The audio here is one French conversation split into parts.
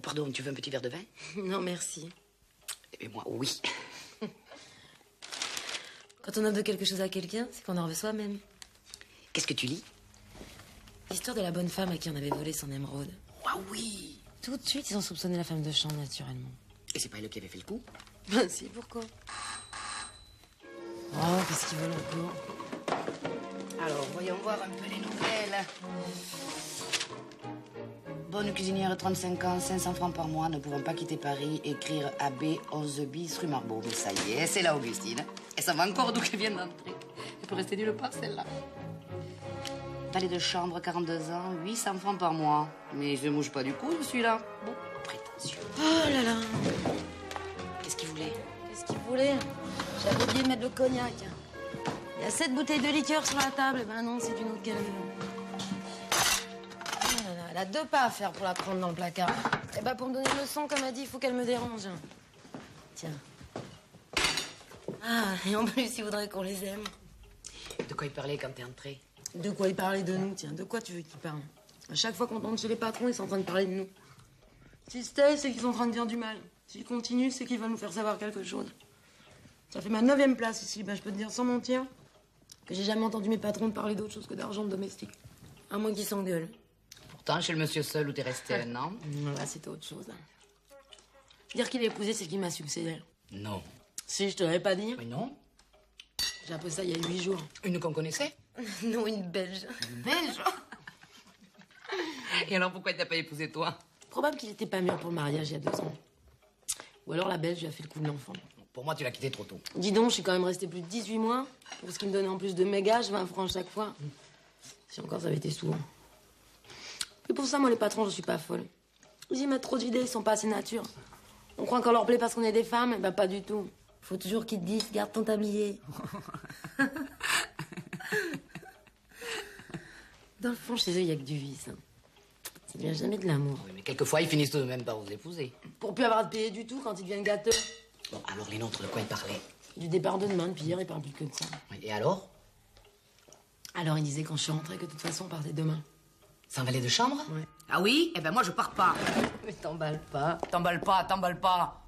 pardon, tu veux un petit verre de vin? Non, merci. Et moi, oui. Quand on offre de quelque chose à quelqu'un, c'est qu'on en veut soi-même. Qu'est-ce que tu lis? L'histoire de la bonne femme à qui on avait volé son émeraude. Ah oui. Tout de suite, ils ont soupçonné la femme de chambre, naturellement. Et c'est pas elle qui avait fait le coup? Ben si, pourquoi? Oh, qu'est-ce qu'ils veulent encore? Alors, voyons voir un peu les nouvelles. Bonne cuisinière, 35 ans, 500 francs par mois, ne pouvant pas quitter Paris, écrire AB 11 bis rue Marbeau. Mais ça y est, c'est là, Augustine. Et ça va encore d'où qu'elle vient d'entrer. Elle peut rester nulle part, celle-là. Valet de chambre, 42 ans, 800 francs par mois. Mais je ne bouge pas du coup, je suis là. Bon, prétentieux. Oh là là! Qu'est-ce qu'il voulait? Qu'est-ce qu'il voulait? J'avais oublié de mettre le cognac. Il y a 7 bouteilles de liqueur sur la table. Ben non, c'est une autre qu'elle veut. Oh là là, elle a 2 pas à faire pour la prendre dans le placard. Et ben pour me donner une leçon, comme elle dit, il faut qu'elle me dérange. Tiens. Ah, et en plus, il voudrait qu'on les aime. De quoi il parlait quand t'es entrée? De quoi il parlait de nous, tiens. De quoi tu veux qu'il parle? À chaque fois qu'on tombe chez les patrons, ils sont en train de parler de nous. S'ils se taisent, c'est qu'ils sont en train de dire du mal. S'ils continuent, c'est qu'ils veulent nous faire savoir quelque chose. Ça fait ma 9e place ici. Ben, je peux te dire sans mentir que j'ai jamais entendu mes patrons parler d'autre chose que d'argent de domestique. À moins qu'ils s'engueulent. Pourtant, chez le monsieur seul où t'es resté 1 an. Là, c'était autre chose. Dire qu'il a épousé, c'est qu'il m'a succédé. Non. Si, je te l'avais pas dit. Mais non. J'ai appris ça il y a 8 jours. Une qu'on connaissait? Non, une Belge. Une Belge? Et alors, pourquoi il t'a pas épousé, toi? Probable qu'il était pas mûr pour le mariage il y a 2 ans. Ou alors la Belge lui a fait le coup de l'enfant. Pour moi, tu l'as quitté trop tôt. Dis donc, je suis quand même restée plus de 18 mois. Pour ce qui me donnait en plus de mes gages, 20 francs chaque fois. Si encore ça avait été souvent. Et pour ça, moi, les patrons, je suis pas folle. Ils y mettent trop d'idées, ils sont pas assez nature. On croit qu'on leur plaît parce qu'on est des femmes, et ben pas du tout. Faut toujours qu'ils te disent, garde ton tablier. Dans le fond, chez eux, il y a que du vice. Ça devient jamais de l'amour. Oui, mais quelquefois, ils finissent tout de même par vous épouser. Pour plus avoir de payer du tout quand ils deviennent gâteux. Bon, alors les nôtres, de quoi ils parlaient? Du départ de demain, depuis hier, ils parlent plus que de ça. Oui, et alors? Alors, ils disaient quand je suis rentrée que de toute façon, on partait demain. Sans valet de chambre? Ouais. Ah oui? Eh ben moi, je pars pas. Mais t'emballes pas. T'emballes pas, t'emballes pas.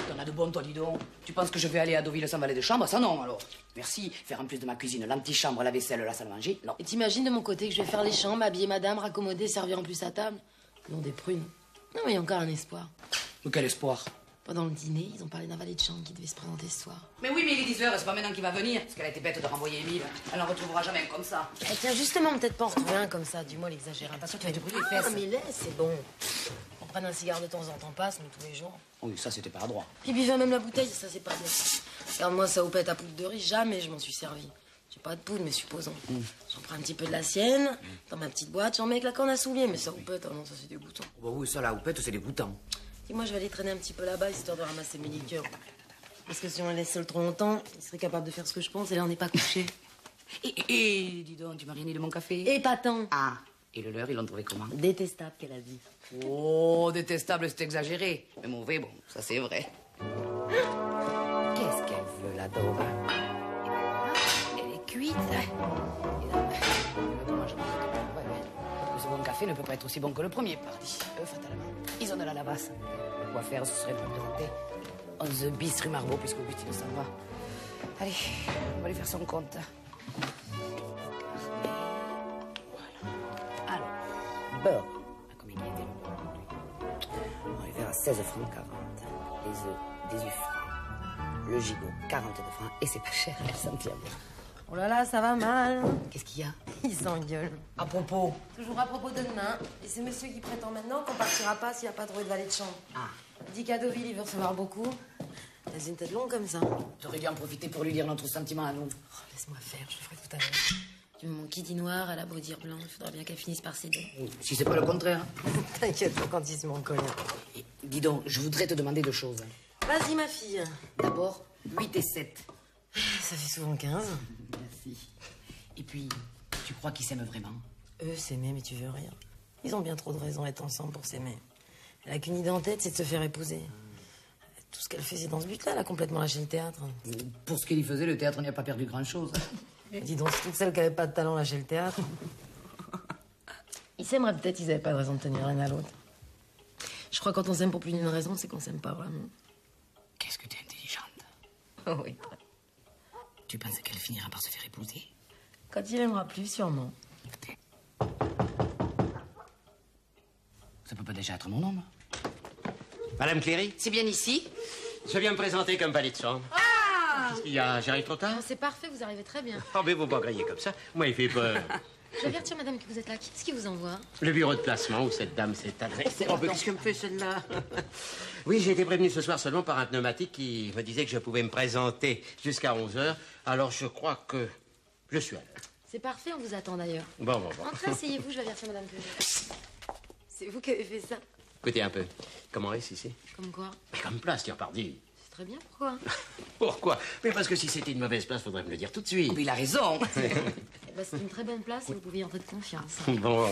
T'en as de bon, toi, dis donc. Tu penses que je vais aller à Deauville sans valet de chambre? Ça, non, alors. Merci. Faire en plus de ma cuisine l'antichambre, la vaisselle, la salle à manger, non. Et t'imagines de mon côté que je vais faire les chambres, habiller madame, raccommoder, servir en plus à table? Non, des prunes. Non, mais il y a encore un espoir. Mais quel espoir. Pendant le dîner, ils ont parlé d'un valet de chambre qui devait se présenter ce soir. Mais oui, mais il est 10h, c'est pas maintenant qu'il va venir. Parce qu'elle a été bête de renvoyer Émile. Elle n'en retrouvera jamais un comme ça. Eh, tiens, justement, peut-être pas en retrouver un comme ça, dis-moi l'exagération. Attention, tu vas te brûler les fesses. Ah, mais laisse, c'est bon. On prenne un cigare de temps en temps, passe, mais tous les jours. Oui, ça, c'était pas à droit. Puis buvez même la bouteille, ça c'est pas bien. Regarde-moi ça houppette à poudre de riz, jamais je m'en suis servi. J'ai pas de poudre, mais supposons. J'en prends un petit peu de la sienne, dans ma petite boîte, j'en mets avec la corne à soulier, mais ça houppette, oh non, ça c'est dégoûtant. Bah oui, ça, la houppette, c'est dégoûtant. Dis-moi, je vais aller traîner un petit peu là-bas, histoire de ramasser mes liqueurs. Parce que si on les laisse seul trop longtemps, il serait capable de faire ce que je pense, et là on n'est pas couché. Et dis donc, tu m'as rien dit de mon café? Épatant. Ah, et le leur, ils l'ont trouvé comment? Détestable, qu'elle a dit. Oh, détestable, c'est exagéré. Mais mauvais, bon, ça c'est vrai. Qu'est-ce qu'elle veut, la daube? Elle est cuite. Le second café ne peut pas être aussi bon que le premier, pardi. Fatalement. Ils ont de la lavasse. Quoi faire, ce serait de tenter 11 bis rue Marbeau, puisque Augustine s'en va. Allez, on va lui faire son compte. Voilà. Alors, beurre. Combien il était on va lui faire à 16 francs 40. Les œufs, 18 francs. Le gigot, 42 francs. Et c'est pas cher, elle s'en tient bien. Oh là là, ça va mal. Qu'est-ce qu'il y a? Ils s'engueulent. À propos. Toujours à propos de demain. Et c'est monsieur qui prétend maintenant qu'on partira pas s'il n'y a pas trouvé de valet de chambre. Ah. Il dit qu'à Deauville, il veut recevoir beaucoup. T'as une tête longue comme ça. J'aurais dû en profiter pour lui dire notre sentiment à nous. Oh, laisse-moi faire, je le ferai tout à l'heure. Tu me mon kitty noir, elle a beau dire blanc, il faudra bien qu'elle finisse par céder. Si c'est pas le contraire. T'inquiète pas quand il se m'en colle. Et, dis donc, je voudrais te demander 2 choses. Vas-y, ma fille. D'abord, 8 et 7. Ça fait souvent 15. Merci. Et puis, tu crois qu'ils s'aiment vraiment? Eux, s'aimer, mais tu veux rien. Ils ont bien trop de raisons d'être ensemble pour s'aimer. Elle a qu'une idée en tête, c'est de se faire épouser. Tout ce qu'elle faisait dans ce but-là, elle a complètement lâché le théâtre. Pour ce qu'il faisait, le théâtre n'y a pas perdu grand-chose. Dis donc, c'est toutes celles qui n'avaient pas de talent lâcher le théâtre. Ils s'aimeraient peut-être, ils n'avaient pas de raison de tenir l'un à l'autre. Je crois que quand on s'aime pour plus d'une raison, c'est qu'on s'aime pas vraiment. Qu'est-ce que t'es intelligente. Oh oui. Tu penses qu'elle finira par se faire épouser? Quand il aimera plus, sûrement. Ça peut pas déjà être mon homme? Madame Cléry, C'est bien ici? je viens me présenter comme valet de chambre. Ah! Qu'est-ce qu'il y a? J'arrive trop tard? Oh, c'est parfait, vous arrivez très bien. Oh, mais vous pas griller comme ça. Moi, il fait peur. Je vais avertir madame que vous êtes là. Qu'est-ce qui vous envoie? Le bureau de placement où cette dame s'est adressée. Oh, mais qu'est-ce que me fait celle-là? Oui, j'ai été prévenu ce soir seulement par un pneumatique qui me disait que je pouvais me présenter jusqu'à 11h. Alors, je crois que je suis à l'heure. C'est parfait, on vous attend d'ailleurs. Bon. Entrez, asseyez-vous, je vais avertir madame que... C'est vous qui avez fait ça. Écoutez un peu. Comment est-ce ici? Comme quoi? Mais comme place, tiens, pardi. C'est très bien, pourquoi? Pourquoi? Mais parce que si c'était une mauvaise place, faudrait me le dire tout de suite. Oh, mais il a raison. Eh ben, c'est une très bonne place et vous pouvez y entrer de confiance. Bon.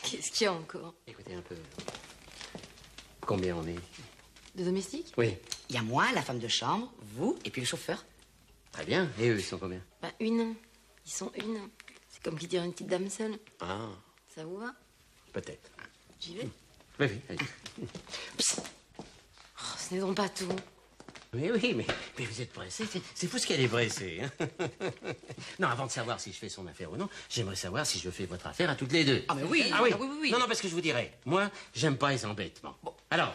Qu'est-ce qu'il y a encore? Écoutez un peu. Combien on est? De domestiques? Oui. Il y a moi, la femme de chambre, vous, et puis le chauffeur. Très bien. Et eux, ils sont combien? Bah, une. Ils sont une. C'est comme qui dirait une petite dame seule. Ah, Ça vous va? peut-être. J'y vais. Oui, allez. Oh, ce n'est donc pas tout. Mais oui, mais vous êtes pressé. C'est fou ce qu'elle est pressée. Hein. Non, avant de savoir si je fais son affaire ou non, j'aimerais savoir si je fais votre affaire à toutes les deux. Ah, mais oui. Ah oui. Ah, oui. Non, parce que je vous dirais, moi, j'aime pas les embêtements. Bon, alors,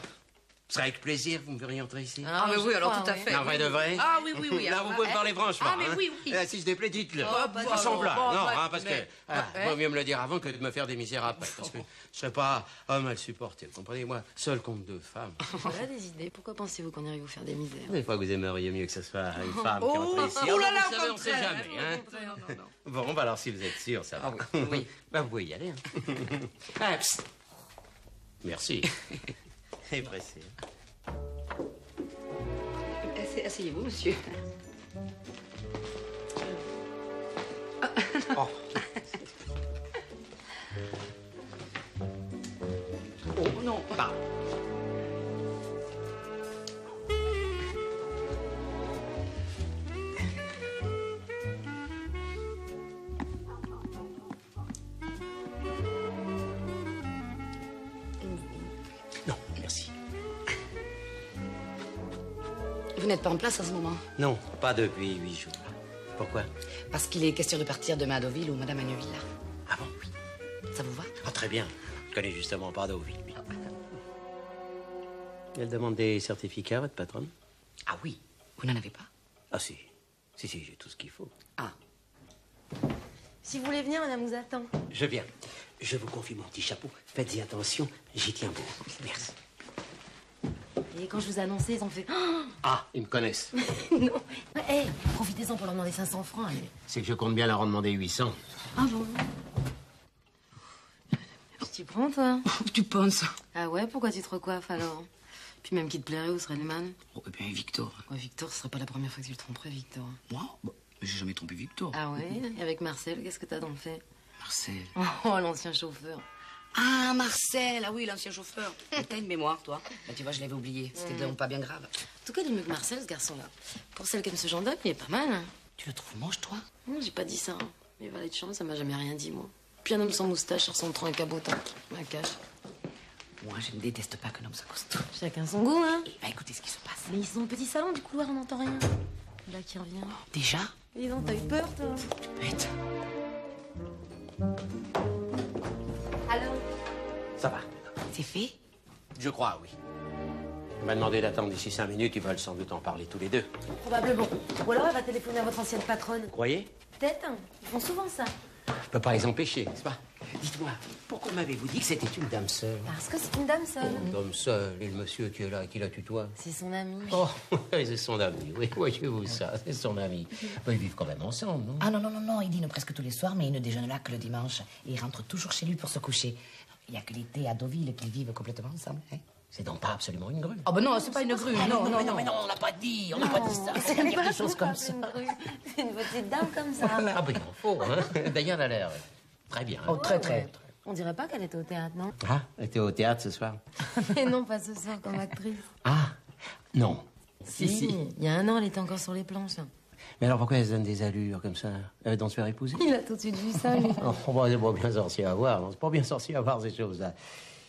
ce serait avec plaisir que vous me verriez entrer ici. Ah, mais oui, alors tout à oui. fait. Non, vrai de vrai? Ah, oui. Là, vous pouvez me parler franchement. Ah, mais hein. oui. Si je déplaît, dites-le. Oh, bah, Pas semblant. bon, Non, bah, parce mais- que vaut mieux me le dire avant que de me faire des misères après. Parce que je serais pas homme à le supporter. Vous comprenez, moi, seul contre deux femmes. Voilà des idées. Pourquoi pensez-vous qu'on irait vous faire des misères? Des fois, vous aimeriez mieux que ce soit une femme qui Oh, entre ici. oh là là, Vous savez, on sait contraire. jamais. Hein. Bon, bah alors, si vous êtes sûr, ça va. oui. Bah, vous pouvez y aller. Hein. Ah, psst. Merci. Et pressé. Asseyez-vous, monsieur. Oh. Oh, non. Bah. Non, merci. Vous n'êtes pas en place en ce moment? Non, pas depuis 8 jours. Pourquoi? Parce qu'il est question de partir demain à Deauville ou Madame Agneville, là. Ah bon? Oui. Ça vous va? Ah, très bien. Je connais justement pas Deauville. Oui. Elle demande des certificats, votre patronne? Ah oui. Vous n'en avez pas? Ah si. Si, j'ai tout ce qu'il faut. Ah. Si vous voulez venir, madame vous attend. Je viens. Je vous confie mon petit chapeau. Faites-y attention, j'y tiens beaucoup. Merci. Et quand je vous ai annoncé, ils ont fait... Oh Ah, ils me connaissent. non. Hé, profitez-en pour leur demander 500 francs. Allez. C'est que je compte bien leur en demander 800. Ah bon? Tu t'y prends, toi? Tu penses? Ah ouais, pourquoi tu te recoiffes alors? Puis même qui te plairait, où serait le man? Oh, eh bien, Victor. Ouais, Victor, ce serait pas la première fois que tu le tromperais, Victor. Moi? Bah, j'ai jamais trompé Victor. Ah ouais? Et avec Marcel, qu'est-ce que t'as donc fait? Marcel. Oh, l'ancien chauffeur. Ah, Marcel. Ah oui, l'ancien chauffeur. T'as une mémoire, toi. Bah, tu vois, je l'avais oublié. C'était donc pas bien grave. En tout cas, il est mieux que Marcel, ce garçon-là. Pour celle qui aime ce genre d'homme, il est pas mal, hein. Tu le trouves moche, toi? Non, j'ai pas dit ça. Hein. Les valets de chambre, ça m'a jamais rien dit, moi. Puis un homme sans moustache, ça ressemble trop à un cabotin. Un cache. Moi, je ne déteste pas qu'un homme s'accoste. Chacun son goût, hein. Eh ben, écoutez ce qui se passe. Mais ils sont au petit salon du couloir, on n'entend rien. Là qui revient. Déjà? Dis donc, t'as eu peur, toi? Bête. Allô? Ça va. C'est fait? Je crois, oui. Il m'a demandé d'attendre d'ici 5 minutes. Ils veulent sans doute en parler tous les deux. Probablement. Ou alors elle va téléphoner à votre ancienne patronne. Vous croyez? Peut-être, hein. Ils font souvent ça. Je peux pas les empêcher, n'est-ce pas? Dites-moi, pourquoi m'avez-vous dit que c'était une dame seule? Parce que c'est une dame seule. Une dame seule, et le monsieur qui est là, qui la tutoie? C'est son ami. Oh, c'est son ami, oui, voyez-vous ça, c'est son ami. Ben, ils vivent quand même ensemble, non? Ah non, il dîne presque tous les soirs, mais il ne déjeune là que le dimanche. Et il rentre toujours chez lui pour se coucher. Il n'y a que l'été à Deauville qu'ils vivent complètement ensemble, hein? C'est donc pas absolument une grue. Oh ben non, c'est pas une grue. Non, mais non, on n'a pas dit, on n'a pas dit ça. C'est quelque chose comme ça. C'est une petite dame comme ça. Ah ben il en faut, hein. D'ailleurs, elle a l'air très bien. Oh, très. On dirait pas qu'elle était au théâtre, non? Ah, elle était au théâtre ce soir? Mais non, pas ce soir comme actrice. Ah, non. Si. Il y a un an, elle était encore sur les planches. Mais alors pourquoi elle se donne des allures comme ça? Elle veut donc se faire épouser? Il a tout de suite vu ça, lui. Oh, bon, c'est pas bien sorcier à voir, non? C'est pas bien sorcier à voir ces choses-là.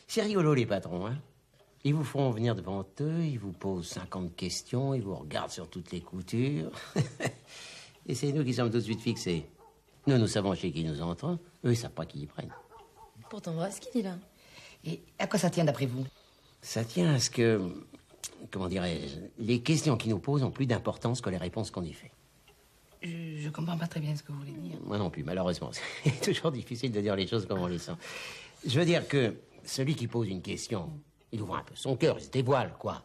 C'est rigolo, les patrons, hein. Ils vous font venir devant eux, ils vous posent 50 questions, ils vous regardent sur toutes les coutures. Et c'est nous qui sommes tout de suite fixés. Nous savons chez qui nous entrons. Eux, ils savent pas qui ils prennent. Pourtant, vrai ce qu'il dit là. Et à quoi ça tient d'après vous? Ça tient à ce que... Comment dirais-je? Les questions qu'ils nous posent ont plus d'importance que les réponses qu'on y fait. Je comprends pas très bien ce que vous voulez dire. Moi non plus, malheureusement. C'est toujours difficile de dire les choses comme on les sent. Je veux dire que celui qui pose une question, il ouvre un peu son cœur, il se dévoile, quoi.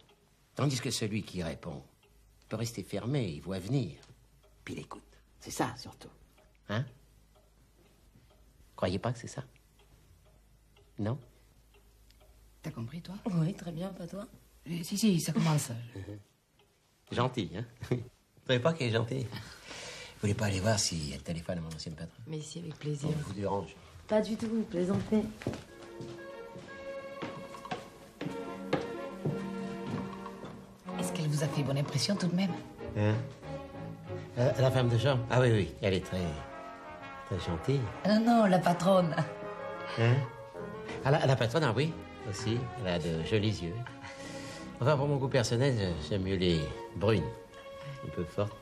Tandis que celui qui répond peut rester fermé, il voit venir. Puis il écoute. C'est ça, surtout. Hein? Croyez pas que c'est ça? Non? T'as compris, toi? Oui, très bien, pas toi. Si, ça commence. Gentil, hein? Vous trouvez pas qu'elle est gentille? Vous voulez pas aller voir si elle téléphone à mon ancienne patronne? Mais si, avec plaisir. Je vous dérange. Pas du tout, plaisantez. Est-ce qu'elle vous a fait bonne impression tout de même? Hein? La femme de chambre? Ah oui, elle est très gentille. Non, la patronne. Hein? Ah, la patronne, ah oui, aussi. Elle a de jolis yeux. Enfin, pour mon goût personnel, j'aime mieux les brunes. Un peu fortes.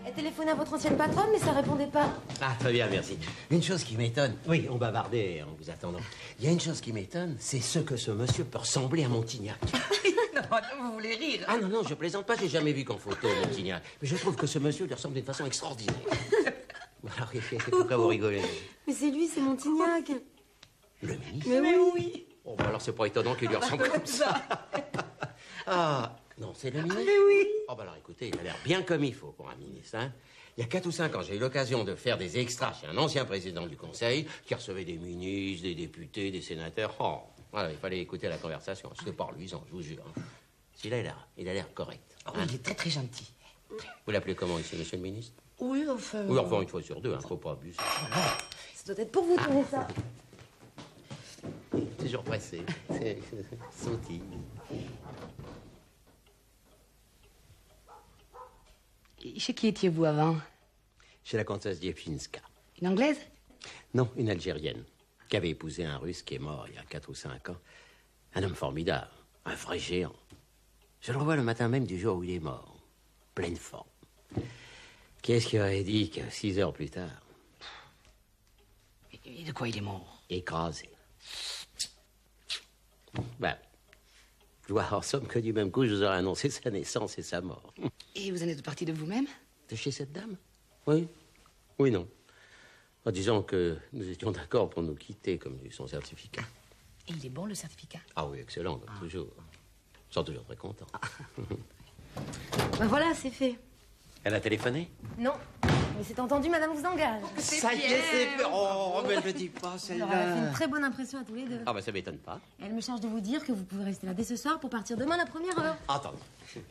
Elle téléphonait à votre ancienne patronne, mais ça répondait pas. Ah, très bien, merci. Une chose qui m'étonne... Oui, on bavardait en vous attendant. Il y a une chose qui m'étonne, c'est ce que ce monsieur peut ressembler à Montignac. Non, vous voulez rire? Ah non, je plaisante pas, j'ai jamais vu qu'en photo Montignac. Mais je trouve que ce monsieur lui ressemble d'une façon extraordinaire. Alors, pourquoi vous rigolez? Mais c'est lui, c'est Montignac. Le ministre? Mais oui. Oh, bah alors c'est pas étonnant qu'il lui ressemble comme ça. Ah, non, c'est le ministre? Mais oui. Oh, bah alors écoutez, il a l'air bien comme il faut pour un ministre, hein. Il y a 4 ou 5 ans, j'ai eu l'occasion de faire des extras chez un ancien président du Conseil qui recevait des ministres, des députés, des sénateurs. Oh, voilà, il fallait écouter la conversation. C'était pas reluisant, je vous jure. Hein. Celui-là, il a l'air correct. Oh, il est très très gentil. Vous l'appelez comment ici, monsieur le ministre? Oui, enfin... Oui, enfin, une fois sur deux, hein, faut pas abuser. Ça doit être pour vous, Teresa. Toujours pressé. C'est sautille. Et chez qui étiez-vous avant? Chez la comtesse Diepchinska. Une Anglaise? Non, une Algérienne, qui avait épousé un Russe qui est mort il y a 4 ou 5 ans. Un homme formidable, un vrai géant. Je le revois le matin même du jour où il est mort, pleine forme. Qu'est-ce qui aurait dit que 6 heures plus tard... Et de quoi il est mort? Écrasé. Ben, je vois en somme que du même coup, je vous aurais annoncé sa naissance et sa mort. Et vous en êtes parti de vous-même? De chez cette dame? Oui. Oui, non. En disant que nous étions d'accord pour nous quitter, comme dit son certificat. Et il est bon, le certificat? Ah oui, excellent, comme toujours. Ils sont toujours très contents. Bah voilà, c'est fait. Elle a téléphoné? Non, mais c'est entendu, madame vous engage. Ça y est, c'est fait. Oh, mais je le dis pas, Elle aurait fait une celle-là. très bonne impression à tous les deux. Ah, ben ça m'étonne pas. Elle me charge de vous dire que vous pouvez rester là dès ce soir pour partir demain à la première heure. Attendez.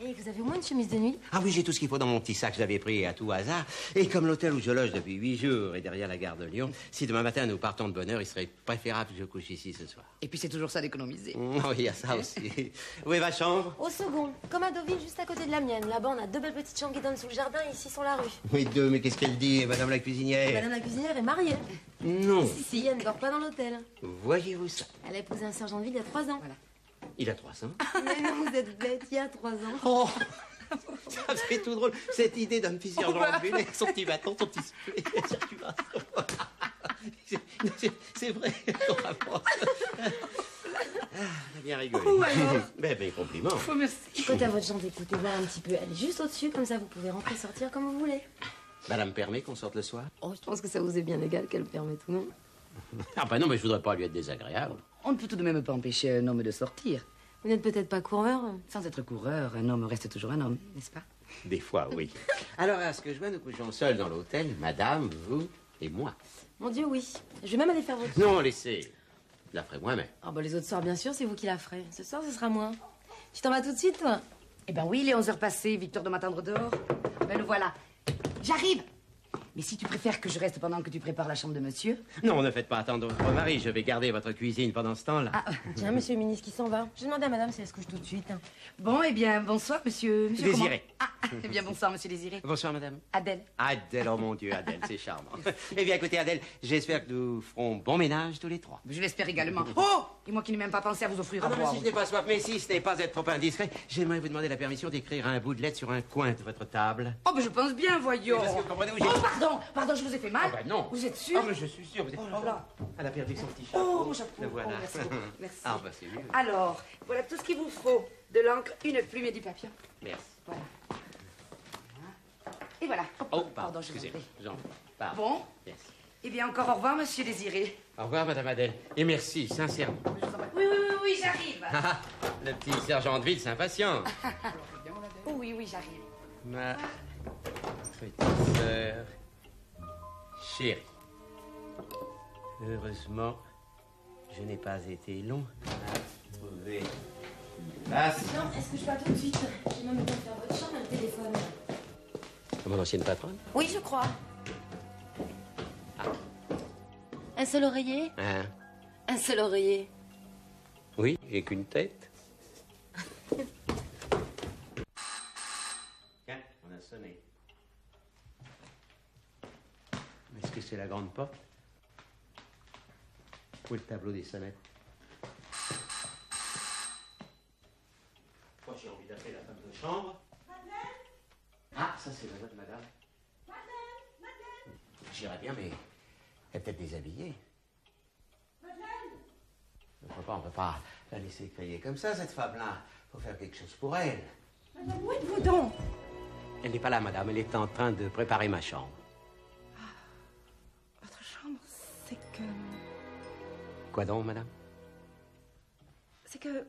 Et vous avez au moins une chemise de nuit? Ah oui, j'ai tout ce qu'il faut dans mon petit sac, je l'avais pris à tout hasard. Et comme l'hôtel où je loge depuis 8 jours est derrière la gare de Lyon, si demain matin nous partons de bonne heure, il serait préférable que je couche ici ce soir. Et puis c'est toujours ça d'économiser. Oui, il y a ça aussi. Où est ma chambre? Au second, comme à Deauville, juste à côté de la mienne. Là-bas, on a 2 belles petites chambres qui donnent sous le jardin et ici sur la rue. Oui, 2, mais qu'est-ce qu'elle dit, madame la cuisinière? Madame la cuisinière est mariée. Non. Si, elle ne dort pas dans l'hôtel. Voyez-vous ça? Elle a épousé un sergent de ville il y a 3 ans. Voilà. Il a 300. Mais non, vous êtes bête, il y a 3 ans. Oh, ça c'est tout drôle. Cette idée d'un petit sergent de ville avec son petit bâton, son petit soufflet, c'est vrai. On a bien rigolé. Ben, compliment. Oh, merci. Côté à votre chambre, écoutez voir un petit peu. Elle est juste au-dessus, comme ça vous pouvez rentrer sortir comme vous voulez. Madame permet qu'on sorte le soir? Oh, je pense que ça vous est bien égal qu'elle permette ou non. Ah ben non, mais je voudrais pas lui être désagréable. On ne peut tout de même pas empêcher un homme de sortir. Vous n'êtes peut-être pas coureur? Sans être coureur, un homme reste toujours un homme, n'est-ce pas? Des fois, oui. Alors, à ce que je vois, nous couchons seuls dans l'hôtel, madame, vous et moi. Mon Dieu, oui. Je vais même aller faire votre... Non, laissez. Je la ferai moi-même. Ah bah les autres soirs, bien sûr, c'est vous qui la ferez. Ce soir, ce sera moi. Tu t'en vas tout de suite, toi? Eh ben oui, il est 11 heures passées, Victor doit m'attendre dehors. Ben le voilà. J'arrive. Mais si tu préfères que je reste pendant que tu prépares la chambre de monsieur... Non, ne faites pas attendre votre mari. Je vais garder votre cuisine pendant ce temps-là. Ah, tiens, monsieur le ministre qui s'en va. J'ai demandé à madame si elle se couche tout de suite. Bon, eh bien, bonsoir, monsieur... Désiré. comment? Ah, Eh bien, bonsoir, monsieur Désiré. Bonsoir, madame. Adèle. Adèle, oh mon Dieu, Adèle, c'est charmant. Eh bien, écoutez, Adèle, j'espère que nous ferons bon ménage tous les trois. Je l'espère également. Oh! Et moi qui n'ai même pas pensé à vous offrir à Ah non, mais boire. si je n'ai pas soif, mais si ce n'est pas être trop indiscret, j'aimerais vous demander la permission d'écrire un bout de lettre sur un coin de votre table. Oh, ben je pense bien, voyons. Parce que, comprenez-vous, Oh, pardon, je vous ai fait mal. Ah ben non. Vous êtes sûr? Ah, mais je suis sûr. Vous êtes... Oh là là. Elle a perdu son petit chapeau. Oh, mon chapeau. Le voilà. Oh, merci beaucoup. Merci. Ah, bah c'est mieux. Alors, voilà tout ce qu'il vous faut. De l'encre, une plume et du papier. Merci. Voilà. Et voilà. Oh, pardon, je vous en excusez-moi. prie. J'en prie. Bon. Merci. Eh bien, encore au revoir, monsieur Désiré. Au revoir, madame Adèle. Et merci, sincèrement. Je vous en prie. Oui, j'arrive. Ah, le petit sergent de ville s'impatiente. Oh, oui, j'arrive. Ma petite sœur chérie. Heureusement, je n'ai pas été long à trouver place. Non, est-ce que je peux tout de suite? J'ai même besoin de faire votre chambre, le téléphone. Mon ancienne patronne? Oui, je crois. Un seul oreiller? Hein? Un seul oreiller. Oui, j'ai qu'une tête. Tiens, on a sonné. Est-ce que c'est la grande porte? Où est le tableau des sonnettes? Moi, j'ai envie d'appeler la femme de chambre. Madeleine? Ah, ça, c'est la voix de madame. Madeleine! J'irais bien, mais elle est peut-être déshabillée. On ne peut pas la laisser crier comme ça, cette femme-là. Il faut faire quelque chose pour elle. Madame, où êtes-vous donc? Elle n'est pas là, madame. Elle est en train de préparer ma chambre. Votre chambre, c'est que... Quoi donc, madame? C'est que,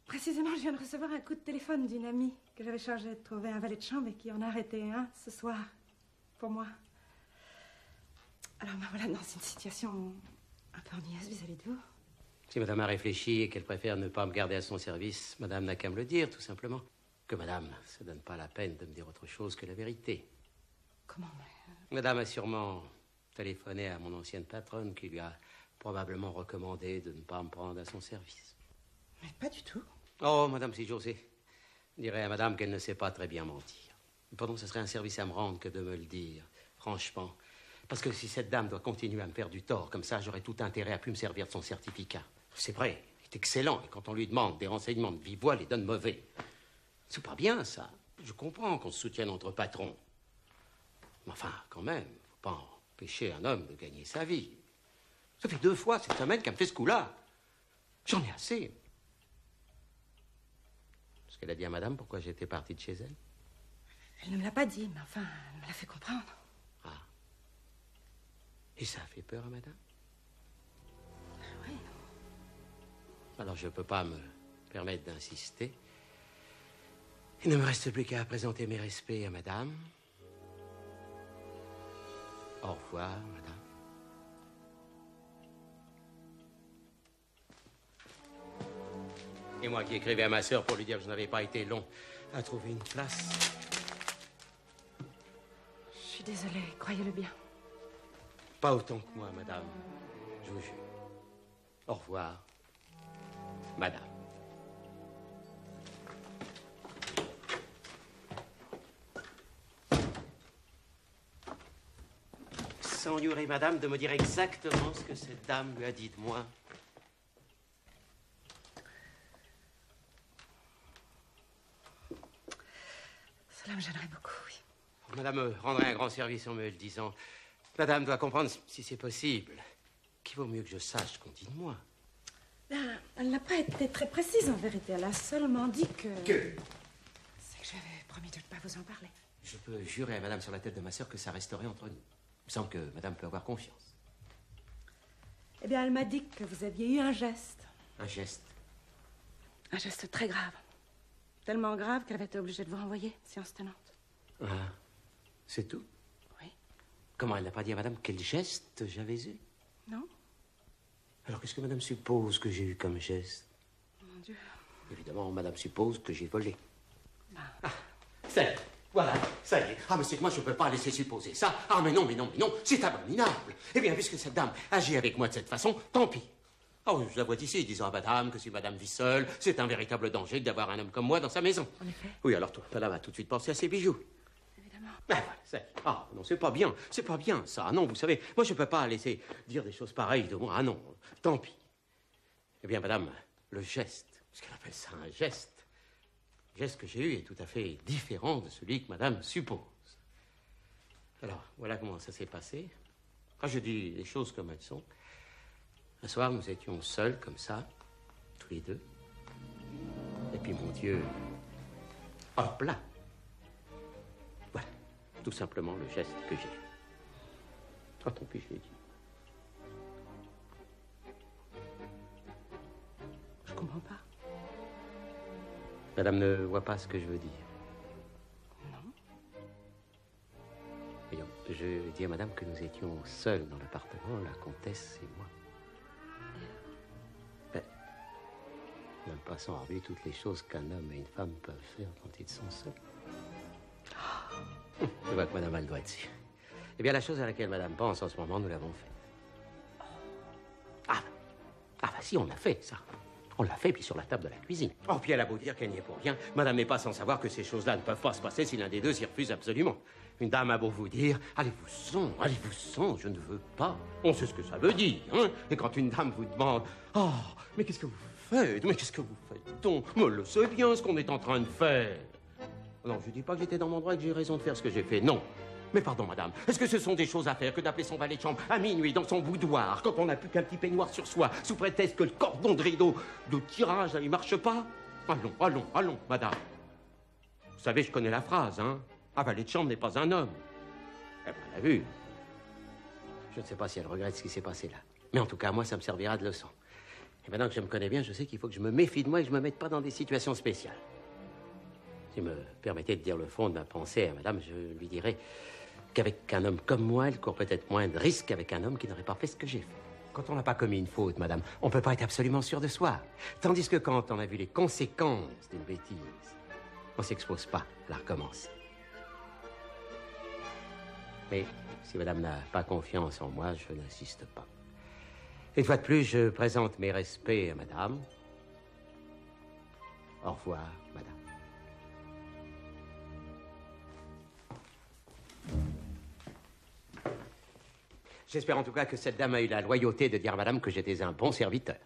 précisément, je viens de recevoir un coup de téléphone d'une amie que j'avais chargée de trouver un valet de chambre et qui en a arrêté un ce soir, pour moi. Alors, me voilà dans une situation un peu ennuyeuse vis-à-vis de vous. Si madame a réfléchi et qu'elle préfère ne pas me garder à son service, madame n'a qu'à me le dire, tout simplement. Que madame se donne pas la peine de me dire autre chose que la vérité. Comment, Madame a sûrement téléphoné à mon ancienne patronne qui lui a probablement recommandé de ne pas me prendre à son service. Mais pas du tout. Oh, madame, si j'osais, je dirais à madame qu'elle ne sait pas très bien mentir. Pourtant, ce serait un service à me rendre que de me le dire, franchement. Parce que si cette dame doit continuer à me faire du tort comme ça, j'aurais tout intérêt à plus me servir de son certificat. C'est vrai, il est excellent, et quand on lui demande des renseignements de vive voix, il les donne mauvais. C'est pas bien, ça. Je comprends qu'on se soutienne entre patrons. Mais enfin, quand même, faut pas empêcher un homme de gagner sa vie. Ça fait 2 fois cette semaine qu'elle me fait ce coup-là. J'en ai assez. Est-ce qu'elle a dit à madame pourquoi j'étais parti de chez elle? Elle ne me l'a pas dit, mais enfin, elle me l'a fait comprendre. Ah. Et ça a fait peur à madame? Oui. Alors je peux pas me permettre d'insister. Il ne me reste plus qu'à présenter mes respects à madame. Au revoir, madame. Et moi qui écrivais à ma sœur pour lui dire que je n'avais pas été long à trouver une place. Je suis désolée, croyez-le bien. Pas autant que moi, madame. Je vous jure. Au revoir, madame. S'ennuierait, madame, de me dire exactement ce que cette dame lui a dit de moi. Cela me gênerait beaucoup, oui. Madame me rendrait un grand service en me le disant. Madame doit comprendre, si c'est possible, qu'il vaut mieux que je sache ce qu'on dit de moi. Ben, elle n'a pas été très précise, en vérité. Elle a seulement dit que... C'est que j'avais promis de ne pas vous en parler. Je peux jurer à madame sur la tête de ma sœur que ça resterait entre nous. Il me semble que madame peut avoir confiance. Eh bien, elle m'a dit que vous aviez eu un geste. Un geste? Un geste très grave. Tellement grave qu'elle avait été obligée de vous renvoyer, séance tenante. Ah, c'est tout? Oui. Comment elle n'a pas dit à madame quel geste j'avais eu? Non? Alors qu'est-ce que madame suppose que j'ai eu comme geste? Mon Dieu. Évidemment, madame suppose que j'ai volé. Ben... Ah, ça y est, voilà, ça y est. Ah, mais c'est que moi, je ne peux pas laisser supposer ça. Ah, mais non, c'est abominable. Eh bien, puisque cette dame agit avec moi de cette façon, tant pis. Oh, je la vois d'ici, disant à madame que si madame vit seule, c'est un véritable danger d'avoir un homme comme moi dans sa maison. En effet. Oui, alors toi, madame a tout de suite pensé à ses bijoux. Évidemment. Ben voilà, ah, non, c'est pas bien, ça. Non, vous savez, moi, je peux pas laisser dire des choses pareilles de moi. Ah non, tant pis. Eh bien, madame, le geste, parce qu'elle appelle ça un geste, le geste que j'ai eu est tout à fait différent de celui que madame suppose. Alors, voilà comment ça s'est passé. Quand je dis les choses comme elles sont, un soir, nous étions seuls, comme ça, tous les deux. Et puis, mon Dieu, hop là. Voilà, tout simplement le geste que j'ai fait. Ah, tant pis, je l'ai dit. Je comprends pas. Madame ne voit pas ce que je veux dire. Non. Voyons, je dis à madame que nous étions seuls dans l'appartement, la comtesse et moi. Ben, même passant en revue toutes les choses qu'un homme et une femme peuvent faire quand ils sont seuls. Je vois que madame a le doigt dessus. Eh bien, la chose à laquelle madame pense en ce moment, nous l'avons faite. Ah, bah si, on l'a fait, ça. On l'a fait, puis sur la table de la cuisine. Oh, puis elle a beau dire qu'elle n'y est pour rien, madame n'est pas sans savoir que ces choses-là ne peuvent pas se passer si l'un des deux s'y refuse absolument. Une dame a beau vous dire, allez-vous-en, je ne veux pas. On sait ce que ça veut dire, hein. Et quand une dame vous demande, oh, mais qu'est-ce que vous faites? Mais qu'est-ce que vous faites donc? Mais le sait bien ce qu'on est en train de faire. Non, je dis pas que j'étais dans mon droit et que j'ai raison de faire ce que j'ai fait, non. Mais pardon, madame, est-ce que ce sont des choses à faire que d'appeler son valet de chambre à minuit dans son boudoir, quand on n'a plus qu'un petit peignoir sur soi, sous prétexte que le cordon de rideau de tirage, il marche pas? Allons, madame. Vous savez, je connais la phrase, hein. Un valet de chambre n'est pas un homme. Eh ben, elle a vu. Je ne sais pas si elle regrette ce qui s'est passé là. Mais en tout cas, moi, ça me servira de leçon. Et maintenant que je me connais bien, je sais qu'il faut que je me méfie de moi et que je me mette pas dans des situations spéciales. Si me permettez de dire le fond de ma pensée à madame, je lui dirais qu'avec un homme comme moi, elle court peut-être moins de risques qu'avec un homme qui n'aurait pas fait ce que j'ai fait. Quand on n'a pas commis une faute, madame, on ne peut pas être absolument sûr de soi. Tandis que quand on a vu les conséquences d'une bêtise, on ne s'expose pas à la recommencer. Mais si madame n'a pas confiance en moi, je n'insiste pas. Une fois de plus, je présente mes respects à madame. Au revoir, madame. J'espère en tout cas que cette dame a eu la loyauté de dire à madame que j'étais un bon serviteur.